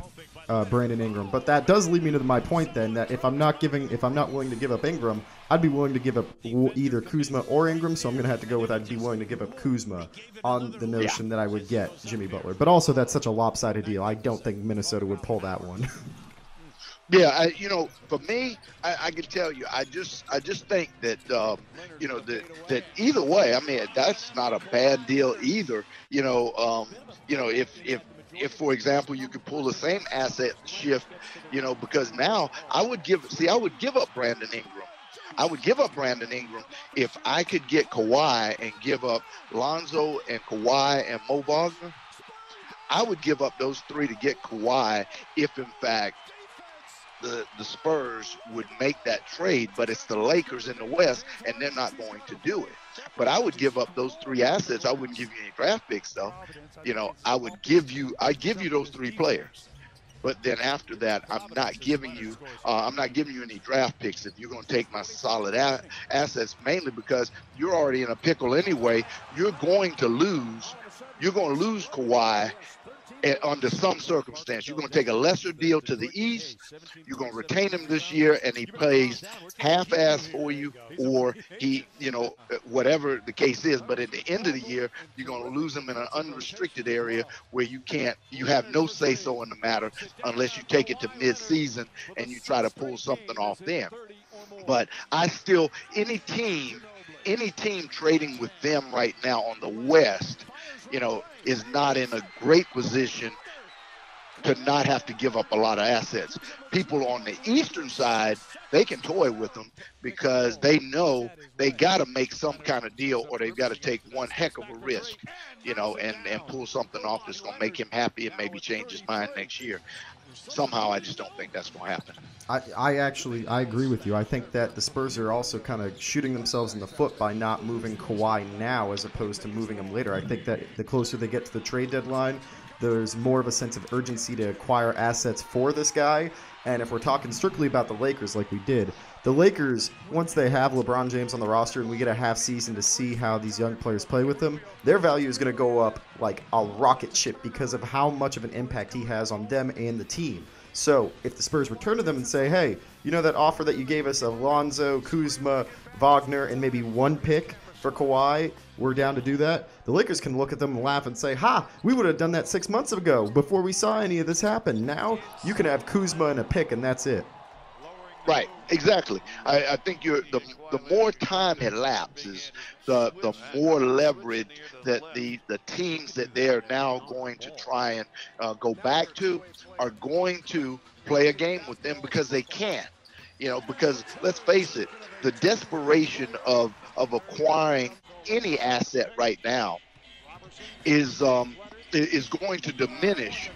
Brandon Ingram. But that does lead me to my point then, that if I'm not willing to give up Ingram, I'd be willing to give up either Kuzma or Ingram. So I'm going to have to go with I'd be willing to give up Kuzma on the notion that I would get Jimmy Butler. But also that's such a lopsided deal. I don't think Minnesota would pull that one. Yeah, for me, I can tell you, I just think that that either way, I mean, that's not a bad deal either. If for example you could pull the same asset shift, because now I would give up Brandon Ingram. I would give up Brandon Ingram if I could get Kawhi and give up Lonzo and Kawhi and Mo Wagner. I would give up those three to get Kawhi if, in fact, the Spurs would make that trade. But it's the Lakers in the West, and they're not going to do it. But I would give up those three assets. I wouldn't give you any draft picks, though. I'd give you those three players. But then after that, I'm not giving you any draft picks if you're going to take my solid assets, mainly because you're already in a pickle anyway. You're going to lose Kawhi under some circumstance. You're going to take a lesser deal to the East. You're going to retain him this year, and he plays half-ass for you, or he, whatever the case is. But at the end of the year, you're going to lose him in an unrestricted area where you have no say-so in the matter unless you take it to mid-season and you try to pull something off then. But any team trading with them right now on the West, is not in a great position to not have to give up a lot of assets. People on the Eastern side, they can toy with them because they know they got to make some kind of deal, or they've got to take one heck of a risk, and pull something off that's going to make him happy and maybe change his mind next year. Somehow, I just don't think that's going to happen. I agree with you. I think that the Spurs are also kind of shooting themselves in the foot by not moving Kawhi now as opposed to moving him later. I think that the closer they get to the trade deadline, There's more of a sense of urgency to acquire assets for this guy. And if we're talking strictly about the Lakers like we did, the Lakers, once they have LeBron James on the roster and we get a half season to see how these young players play with them, their value is going to go up like a rocket ship because of how much of an impact he has on them and the team. So if the Spurs return to them and say, hey, you know that offer that you gave us, Alonzo, Kuzma, Wagner, and maybe one pick for Kawhi, we're down to do that. The Lakers can look at them and laugh and say, ha, we would have done that 6 months ago before we saw any of this happen. Now you can have Kuzma and a pick, and that's it. Right, exactly. I think the more time elapses, the more leverage that the teams that they're now going to try and go back to are going to play a game with them because they can. Because let's face it, the desperation of acquiring any asset right now is going to diminish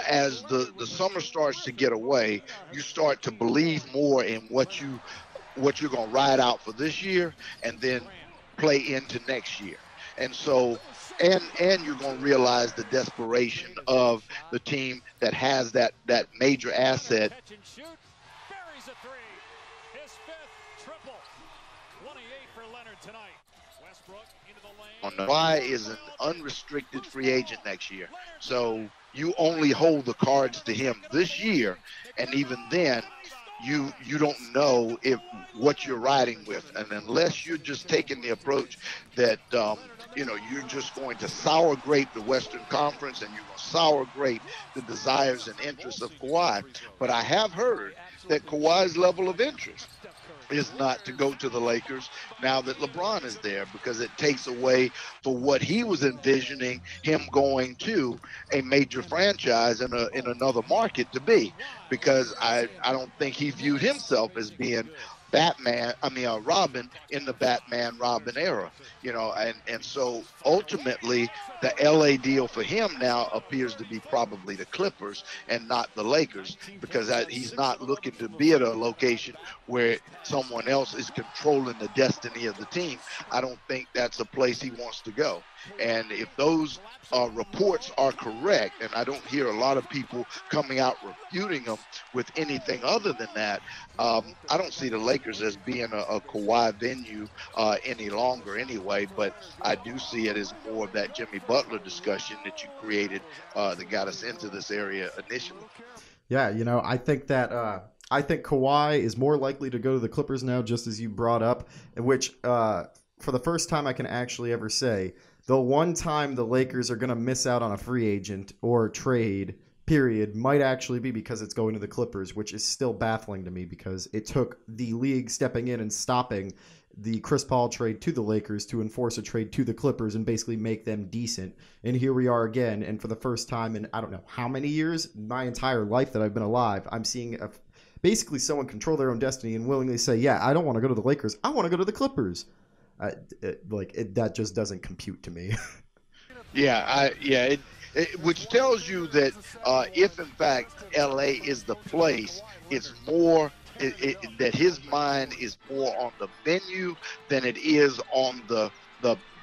as the summer starts to get away. You start to believe more in what you're going to ride out for this year and then play into next year. And so and you're going to realize the desperation of the team that has that major asset. Kawhi is an unrestricted free agent next year. So you only hold the cards to him this year, and even then, you don't know what you're riding with. And unless you're just taking the approach that you're just going to sour grape the Western Conference and you're going to sour grape the desires and interests of Kawhi. But I have heard that Kawhi's level of interest is not to go to the Lakers now that LeBron is there, because it takes away for what he was envisioning him going to a major franchise in another market to be, because I don't think he viewed himself as being Robin in the Batman-Robin era, and so ultimately the LA deal for him now appears to be probably the Clippers and not the Lakers, because he's not looking to be at a location where someone else is controlling the destiny of the team. I don't think that's a place he wants to go. And if those reports are correct, and I don't hear a lot of people coming out refuting them with anything other than that, I don't see the Lakers as being a Kawhi venue any longer anyway, but I do see it as more of that Jimmy Butler discussion that you created that got us into this area initially. Yeah, I think that I think Kawhi is more likely to go to the Clippers now, just as you brought up, in which for the first time I can actually ever say, the one time the Lakers are going to miss out on a free agent or trade, period, might actually be because it's going to the Clippers, which is still baffling to me because it took the league stepping in and stopping the Chris Paul trade to the Lakers to enforce a trade to the Clippers and basically make them decent. And here we are again, and for the first time in I don't know how many years, my entire life that I've been alive, I'm seeing basically someone control their own destiny and willingly say, yeah, I don't want to go to the Lakers, I want to go to the Clippers. That just doesn't compute to me. Which tells you that if in fact LA is the place, it's more that his mind is more on the venue than it is on the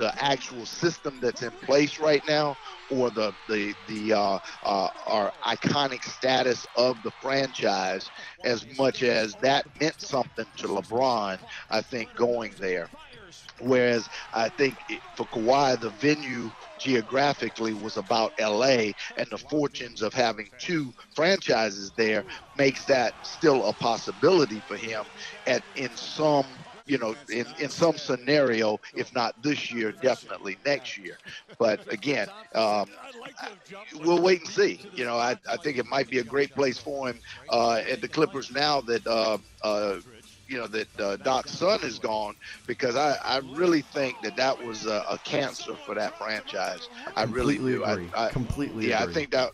actual system that's in place right now, or our iconic status of the franchise, as much as that meant something to LeBron, I think, going there. Whereas I think for Kawhi, the venue geographically was about LA, and the fortunes of having two franchises there makes that still a possibility for him in some scenario, if not this year, definitely next year. But again, we'll wait and see. I think it might be a great place for him at the Clippers now that Doc's son is gone, because I really think that was a cancer for that franchise. I really do. I completely agree. I think that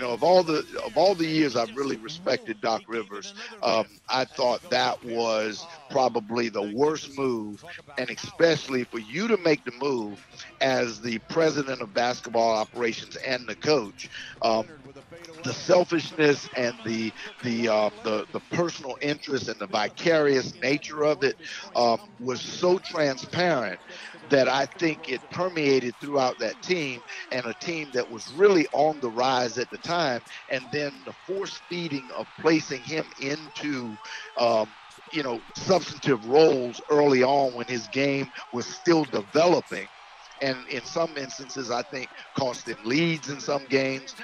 of all the years I've really respected Doc Rivers, I thought that was probably the worst move, and especially for you to make the move as the president of basketball operations and the coach. The selfishness and the personal interest and the vicarious nature of it was so transparent that I think it permeated throughout that team, and a team that was really on the rise at the time. And then the force feeding of placing him into, substantive roles early on when his game was still developing. And in some instances, I think cost them leads in some games,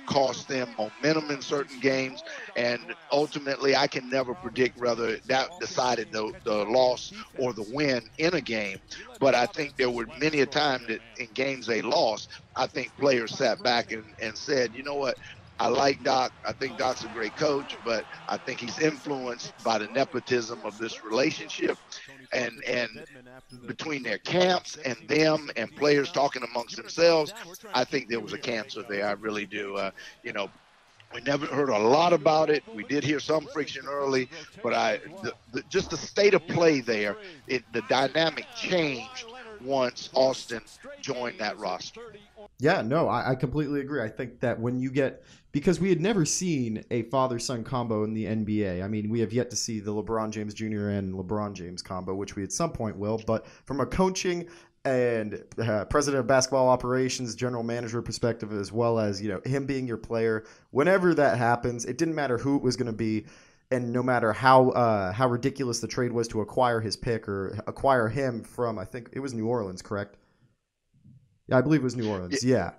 cost them momentum in certain games. And ultimately, I can never predict whether that decided the loss or the win in a game. But I think there were many a time that in games they lost, I think players sat back and said, you know what? I like Doc. I think Doc's a great coach, but I think he's influenced by the nepotism of this relationship, and between their camps and them and players talking amongst themselves, I think there was a cancer there. I really do. We never heard a lot about it. We did hear some friction early, but just the state of play there, the dynamic changed once Austin joined that roster. Yeah, no, I completely agree. I think that when you get, because we had never seen a father-son combo in the NBA. I mean, we have yet to see the LeBron James Jr. and LeBron James combo, which we at some point will. But from a coaching and president of basketball operations, general manager perspective, as well as, him being your player, whenever that happens, it didn't matter who it was going to be. And no matter how ridiculous the trade was to acquire his pick or acquire him from, I think it was New Orleans, correct? Yeah, I believe it was New Orleans. Yeah.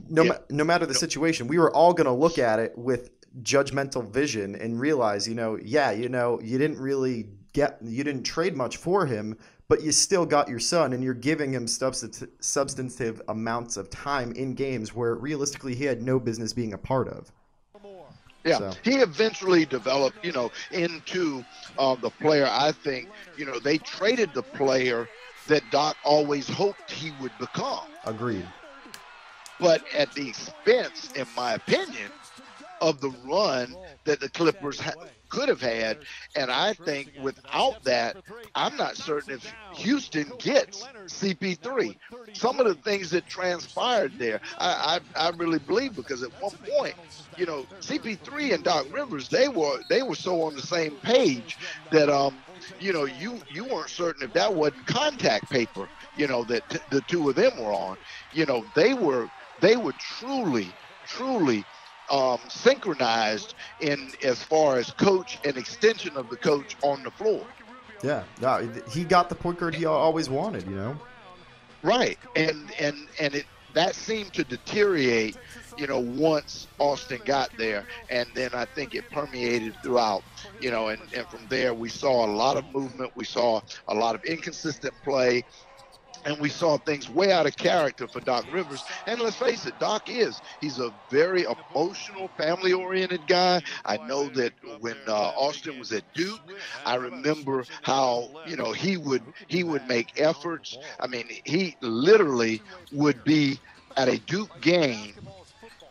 No matter the situation, we were all going to look at it with judgmental vision and realize, you didn't trade much for him, but you still got your son, and you're giving him substantive amounts of time in games where realistically he had no business being a part of. Yeah, so. He eventually developed, into the player. I think, they traded the player that Doc always hoped he would become. Agreed. But at the expense, in my opinion, of the run that the Clippers could have had. And I think without that, I'm not certain if Houston gets CP3. Some of the things that transpired there, I really believe, because at one point, CP3 and Doc Rivers, they were so on the same page that you weren't certain if that wasn't contact paper, that the two of them were on. They were truly synchronized in as far as coach and extension of the coach on the floor. Yeah, no, he got the point guard he always wanted, Right, and that seemed to deteriorate, once Austin got there, and then I think it permeated throughout, and from there we saw a lot of movement, we saw a lot of inconsistent play, and we saw things way out of character for Doc Rivers. And let's face it, he's a very emotional, family-oriented guy. I know that when Austin was at Duke, I remember how, he would make efforts. I mean, he literally would be at a Duke game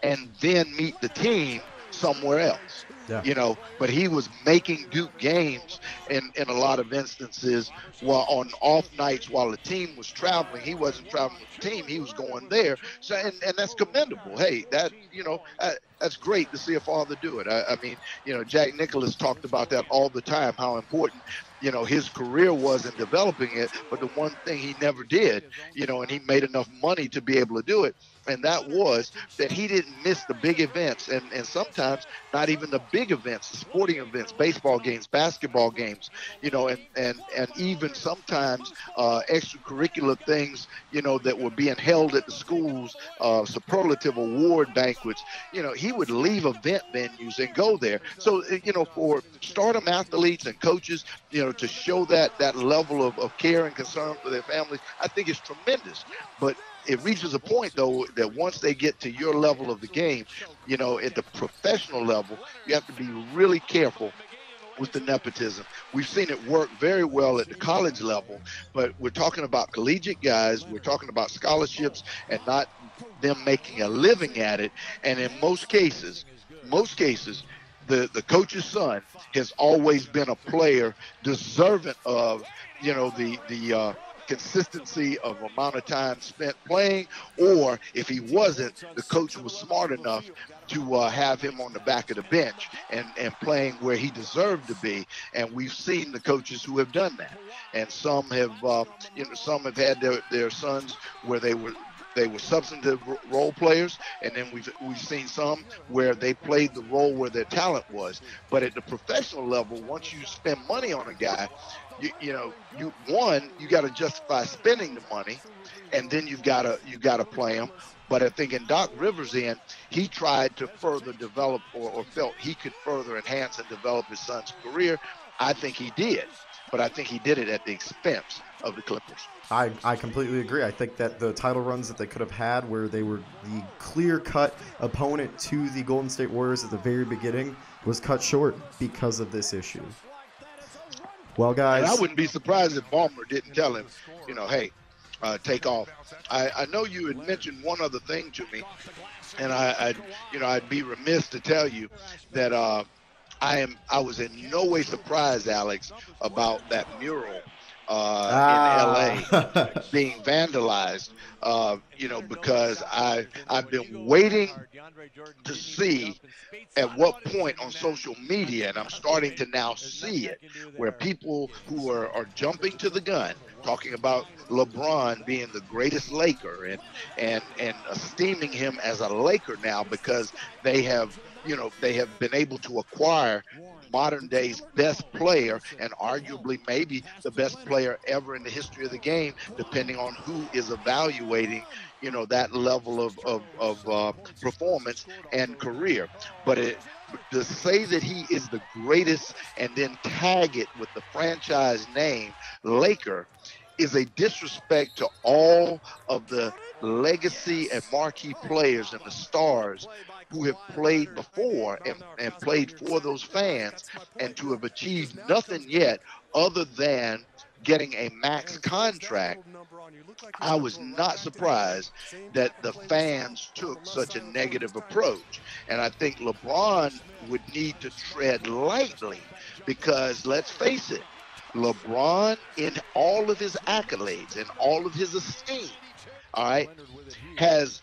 and then meet the team somewhere else. Yeah. But he was making Duke games in a lot of instances while on off nights while the team was traveling. He wasn't traveling with the team. He was going there. So, and that's commendable. Hey, that's great to see a father do it. I mean, Jack Nicklaus talked about that all the time, how important, his career was in developing it. But the one thing he never did, and he made enough money to be able to do it. And that was that he didn't miss the big events, and sometimes not even the big events, the sporting events, baseball games, basketball games, and even sometimes extracurricular things, that were being held at the schools, superlative award banquets. He would leave event venues and go there. So, for stardom athletes and coaches, to show that level of care and concern for their families, I think it's tremendous. But it reaches a point, though, that once they get to your level of the game, at the professional level, you have to be really careful with the nepotism. We've seen it work very well at the college level, but we're talking about collegiate guys. We're talking about scholarships and not them making a living at it. And in most cases, the coach's son has always been a player deserving of, the consistency of amount of time spent playing, or if he wasn't, the coach was smart enough to have him on the back of the bench and playing where he deserved to be. And we've seen the coaches who have done that. And some have, some have had their sons where they were substantive role players, and then we've seen some where they played the role where their talent was. But at the professional level, once you spend money on a guy, you got to justify spending the money, and then you've got to play him. But I think in Doc Rivers' end, he tried to further develop or felt he could further enhance and develop his son's career. I think he did, but I think he did it at the expense of the Clippers. I completely agree. I think that the title runs that they could have had where they were the clear-cut opponent to the Golden State Warriors at the very beginning was cut short because of this issue. Well, guys. And I wouldn't be surprised if Ballmer didn't tell him, hey, take off. I know you had mentioned one other thing to me, and I'd be remiss to tell you that I was in no way surprised, Alex, about that mural in LA being vandalized, because I've been waiting to see at what point on social media, and I'm starting to now see it, where people who are jumping to the gun, talking about LeBron being the greatest Laker and esteeming him as a Laker now because they have been able to acquire modern day's best player and arguably maybe the best player ever in the history of the game, depending on who is evaluating, that level of performance and career. But to say that he is the greatest and then tag it with the franchise name Laker is a disrespect to all of the legacy and marquee players and the stars who have played before and played for those fans, and to have achieved nothing yet other than getting a max contract. I was not surprised that the fans took such a negative approach. And I think LeBron would need to tread lightly because, let's face it, LeBron, in all of his accolades and all of his esteem, all right, has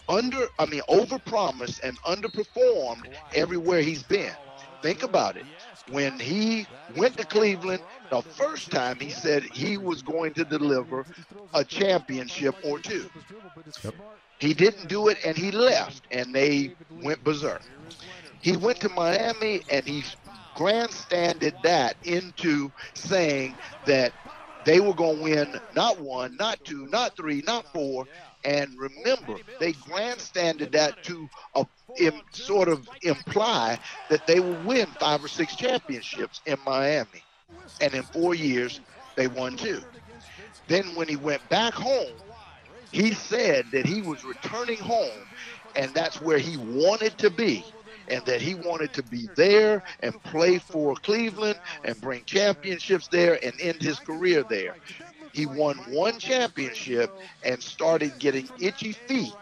overpromised and underperformed everywhere he's been. Think about it. When he went to Cleveland, the first time he said he was going to deliver a championship or two. Yep. He didn't do it, and he left, and they went berserk. He went to Miami, and he grandstanded that into saying that they were going to win not one, not two, not three, not four. And remember, they grandstanded that to sort of imply that they will win 5 or 6 championships in Miami. And in 4 years, they won 2. Then when he went back home, he said that he was returning home, and that's where he wanted to be, and that he wanted to be there and play for Cleveland and bring championships there and end his career there. He won 1 championship and started getting itchy feet.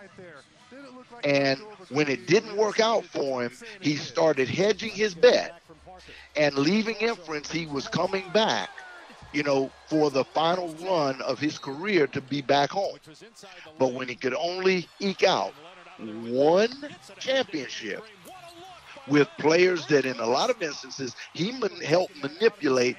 And when it didn't work out for him, he started hedging his bet and leaving inference he was coming back, for the final run of his career to be back home. But when he could only eke out 1 championship with players that in a lot of instances he helped manipulate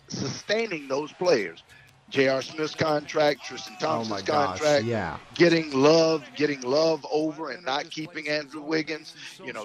sustaining those players. J.R. Smith's contract, Tristan Thompson's contract, getting Love over and not keeping Andrew Wiggins,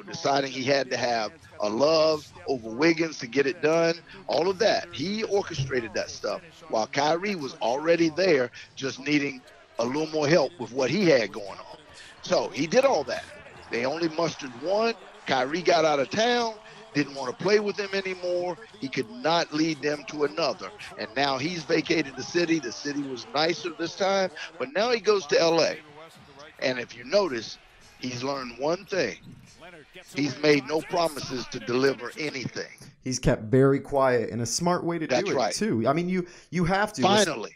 deciding he had to have a Love over Wiggins to get it done, all of that. He orchestrated that stuff while Kyrie was already there, just needing a little more help with what he had going on. So he did all that. They only mustered 1. Kyrie got out of town. Didn't want to play with him anymore. He could not lead them to another. And now he's vacated the city. The city was nicer this time, but now he goes to L.A. And if you notice, he's learned one thing. He's made no promises to deliver anything. He's kept very quiet in a smart way to do it, too. I mean, you have to. Finally.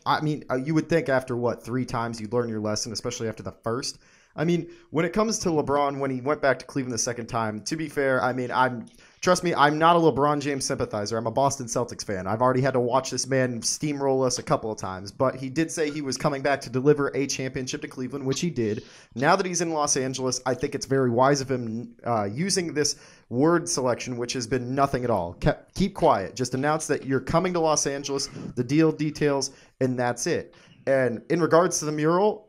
I mean, you would think after, 3 times you'd learn your lesson, especially after the first. I mean, when it comes to LeBron, when he went back to Cleveland the second time, to be fair, I mean, trust me, I'm not a LeBron James sympathizer. I'm a Boston Celtics fan. I've already had to watch this man steamroll us a couple of times, but he did say he was coming back to deliver a championship to Cleveland, which he did. Now that he's in Los Angeles, I think it's very wise of him using this word selection, which has been nothing at all. Keep quiet. Just announce that you're coming to Los Angeles, the deal details, and that's it. And in regards to the mural,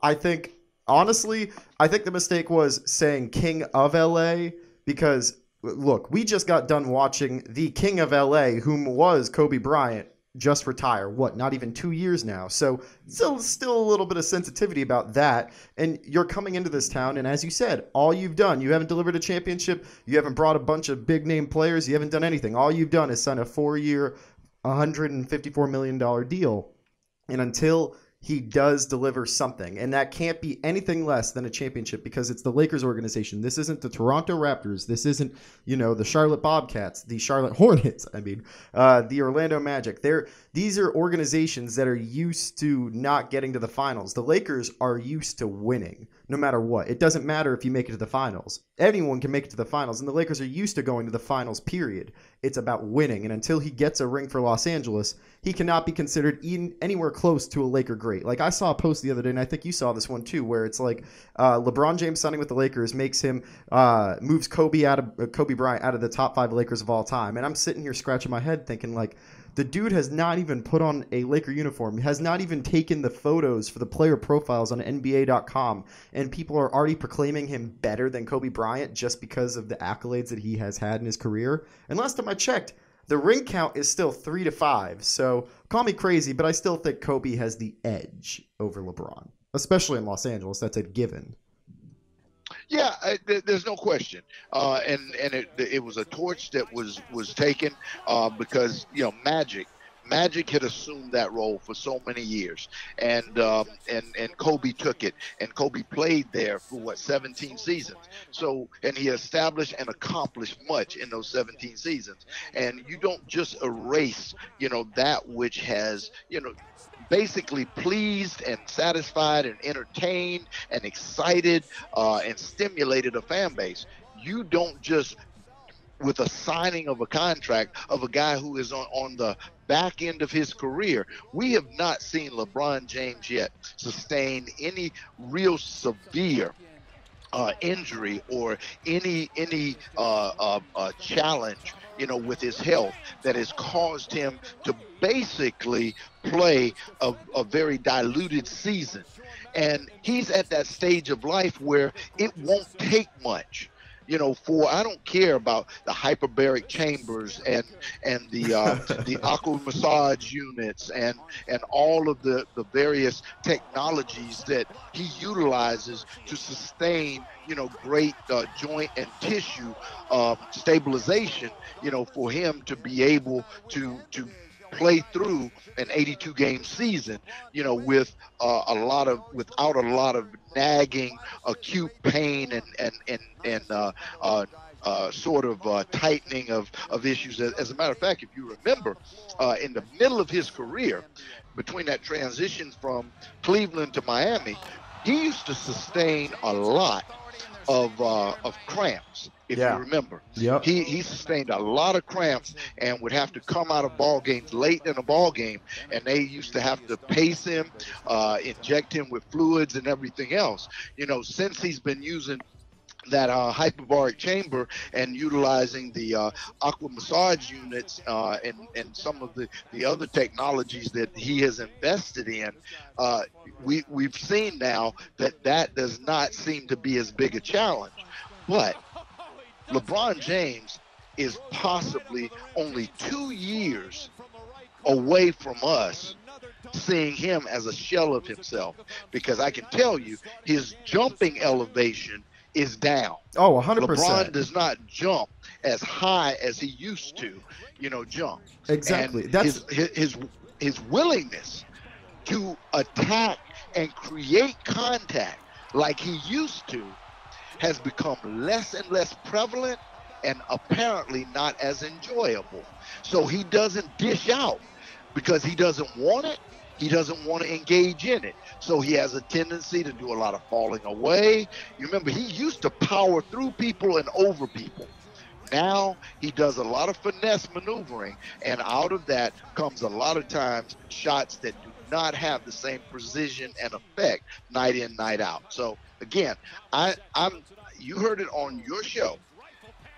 honestly, I think the mistake was saying King of LA because, look, we just got done watching the King of LA, whom was Kobe Bryant, just retire. Not even 2 years now. So still a little bit of sensitivity about that. And you're coming into this town, and as you said, all you've done, you haven't delivered a championship. You haven't brought a bunch of big-name players. You haven't done anything. All you've done is sign a 4-year, $154 million deal. And until he does deliver something, and that can't be anything less than a championship because it's the Lakers organization. This isn't the Toronto Raptors. This isn't, the Charlotte Bobcats, the Charlotte Hornets, the Orlando Magic. These are organizations that are used to not getting to the finals. The Lakers are used to winning no matter what. It doesn't matter if you make it to the finals. Anyone can make it to the finals, and the Lakers are used to going to the finals, period. It's about winning, and until he gets a ring for Los Angeles, he cannot be considered anywhere close to a Laker great. Like, I saw a post the other day, and I think you saw this one too, where it's like LeBron James signing with the Lakers makes him moves Kobe Bryant out of the top 5 Lakers of all time. And I'm sitting here scratching my head thinking, like, the dude has not even put on a Laker uniform. He has not even taken the photos for the player profiles on NBA.com, and people are already proclaiming him better than Kobe Bryant just because of the accolades that he has had in his career. And last time I checked, the ring count is still 3-5. So call me crazy, but I still think Kobe has the edge over LeBron, especially in Los Angeles. That's a given. Yeah, there's no question, and it was a torch that was taken because Magic had assumed that role for so many years, and Kobe took it, and Kobe played there for 17 seasons. So, and he established and accomplished much in those 17 seasons. And you don't just erase, that which has, basically pleased and satisfied and entertained and excited and stimulated a fan base. You don't just, with a signing of a contract of a guy who is on the back end of his career, we have not seen LeBron James yet sustain any real severe injury or any challenge, with his health that has caused him to basically play a very diluted season. And he's at that stage of life where it won't take much. I don't care about the hyperbaric chambers and the aqua massage units and all of the various technologies that he utilizes to sustain, great joint and tissue stabilization, for him to be able to play through an 82-game season, without a lot of nagging, acute pain and sort of tightening of issues. As a matter of fact, if you remember, in the middle of his career, between that transition from Cleveland to Miami, he used to sustain a lot of cramps. If you remember, he sustained a lot of cramps and would have to come out of ball games late in a ball game, and they used to have to pace him, inject him with fluids and everything else. Since he's been using that hyperbaric chamber and utilizing the aqua massage units and some of the other technologies that he has invested in, we've seen now that does not seem to be as big a challenge. But LeBron James is possibly only 2 years away from us seeing him as a shell of himself, because I can tell you his jumping elevation is down. Oh, 100%. LeBron does not jump as high as he used to, jump. Exactly. And that's his willingness to attack and create contact like he used to has become less and less prevalent and apparently not as enjoyable. So he doesn't dish out because he doesn't want it. he doesn't want to engage in it. So he has a tendency to do a lot of falling away. You remember, he used to power through people and over people. Now he does a lot of finesse maneuvering, and out of that comes a lot of times shots that do not have the same precision and effect night in, night out. So again, you heard it on your show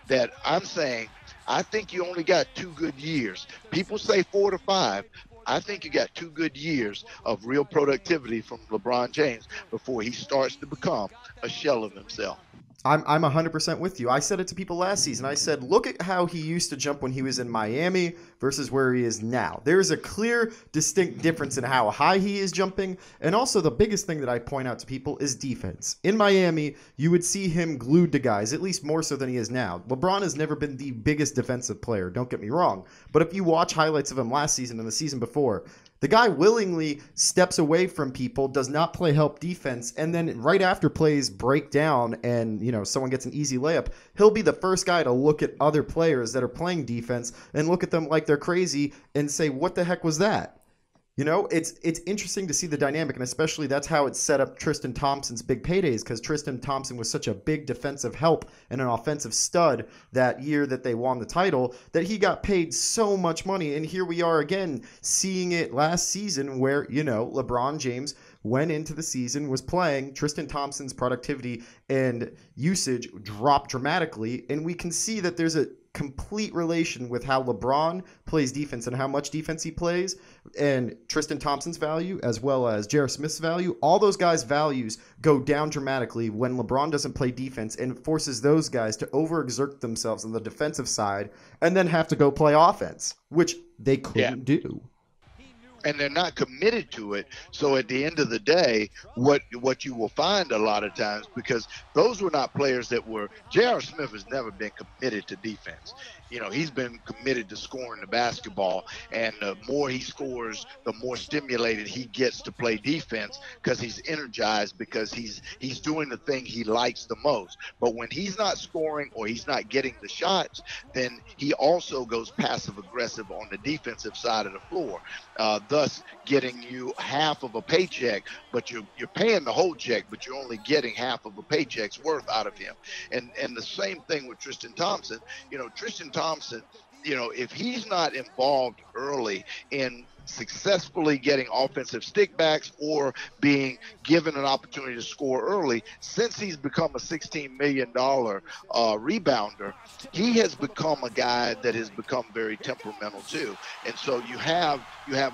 that I'm saying I think you only got 2 good years. People say 4 to 5. I think you got 2 good years of real productivity from LeBron James before he starts to become a shell of himself. I'm 100% with you. I said it to people last season. I said, look at how he used to jump when he was in Miami versus where he is now. There is a clear, distinct difference in how high he is jumping. And also the biggest thing that I point out to people is defense. In Miami, you would see him glued to guys, at least more so than he is now. LeBron has never been the biggest defensive player, don't get me wrong. But if you watch highlights of him last season and the season before, the guy willingly steps away from people, does not play help defense, and then right after plays break down and, someone gets an easy layup, he'll be the first guy to look at other players that are playing defense and look at them like they're crazy and say, what the heck was that? It's interesting to see the dynamic, and especially that's how it set up Tristan Thompson's big paydays, because Tristan Thompson was such a big defensive help and an offensive stud that year that they won the title that he got paid so much money. And here we are again seeing it last season where, LeBron James went into the season, was playing, Tristan Thompson's productivity and usage dropped dramatically, and we can see that there's a complete relation with how LeBron plays defense and how much defense he plays, and Tristan Thompson's value as well as J.R. Smith's value. All those guys' values go down dramatically when LeBron doesn't play defense, and forces those guys to overexert themselves on the defensive side and then have to go play offense, which they couldn't do. And they're not committed to it. So at the end of the day, what you will find a lot of times, because those were not players that were – J.R. Smith has never been committed to defense. He's been committed to scoring the basketball, and the more he scores, the more stimulated he gets to play defense because he's energized, because he's doing the thing he likes the most. But when he's not scoring or he's not getting the shots, then he also goes passive aggressive on the defensive side of the floor, thus getting you half of a paycheck, but you're paying the whole check, but you're only getting half of a paycheck's worth out of him. And the same thing with Tristan Thompson. Tristan Thompson, if he's not involved early in successfully getting offensive stickbacks or being given an opportunity to score early, since he's become a $16 million rebounder, he has become a guy that has become very temperamental too. And so you have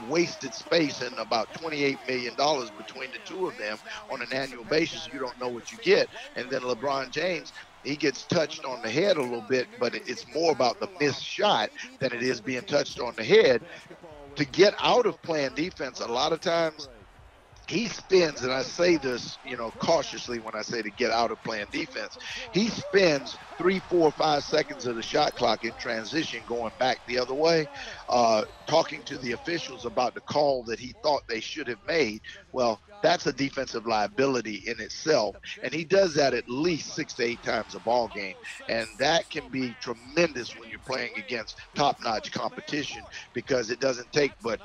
wasted space and about $28 million between the two of them on an annual basis. You don't know what you get. And then LeBron James, he gets touched on the head a little bit, but it's more about the missed shot than it is being touched on the head. To get out of playing defense, a lot of times he spends, and I say this, cautiously when I say to get out of playing defense, he spends 3, 4, 5 seconds of the shot clock in transition going back the other way, talking to the officials about the call that he thought they should have made. Well, that's a defensive liability in itself, and he does that at least 6 to 8 times a ball game, and that can be tremendous when you're playing against top-notch competition, because it doesn't take but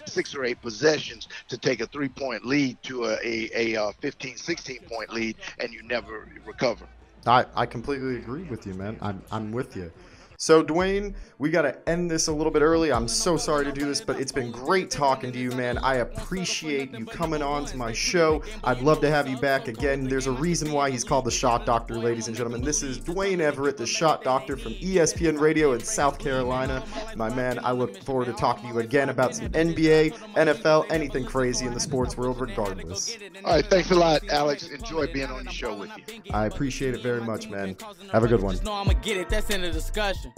6 or 8 possessions to take a 3-point lead to a 15, 16-point lead, and you never recover. I completely agree with you, man. I'm with you. So, Dwayne, we got to end this a little bit early. I'm so sorry to do this, but it's been great talking to you, man. I appreciate you coming on to my show. I'd love to have you back again. There's a reason why he's called The Shot Doctor, ladies and gentlemen. This is Dwayne Everett, The Shot Doctor from ESPN Radio in South Carolina. My man, I look forward to talking to you again about some NBA, NFL, anything crazy in the sports world regardless. All right, thanks a lot, Alex. Enjoy being on the show with you. I appreciate it very much, man. Have a good one. No, I'm going to get it. That's in the discussion.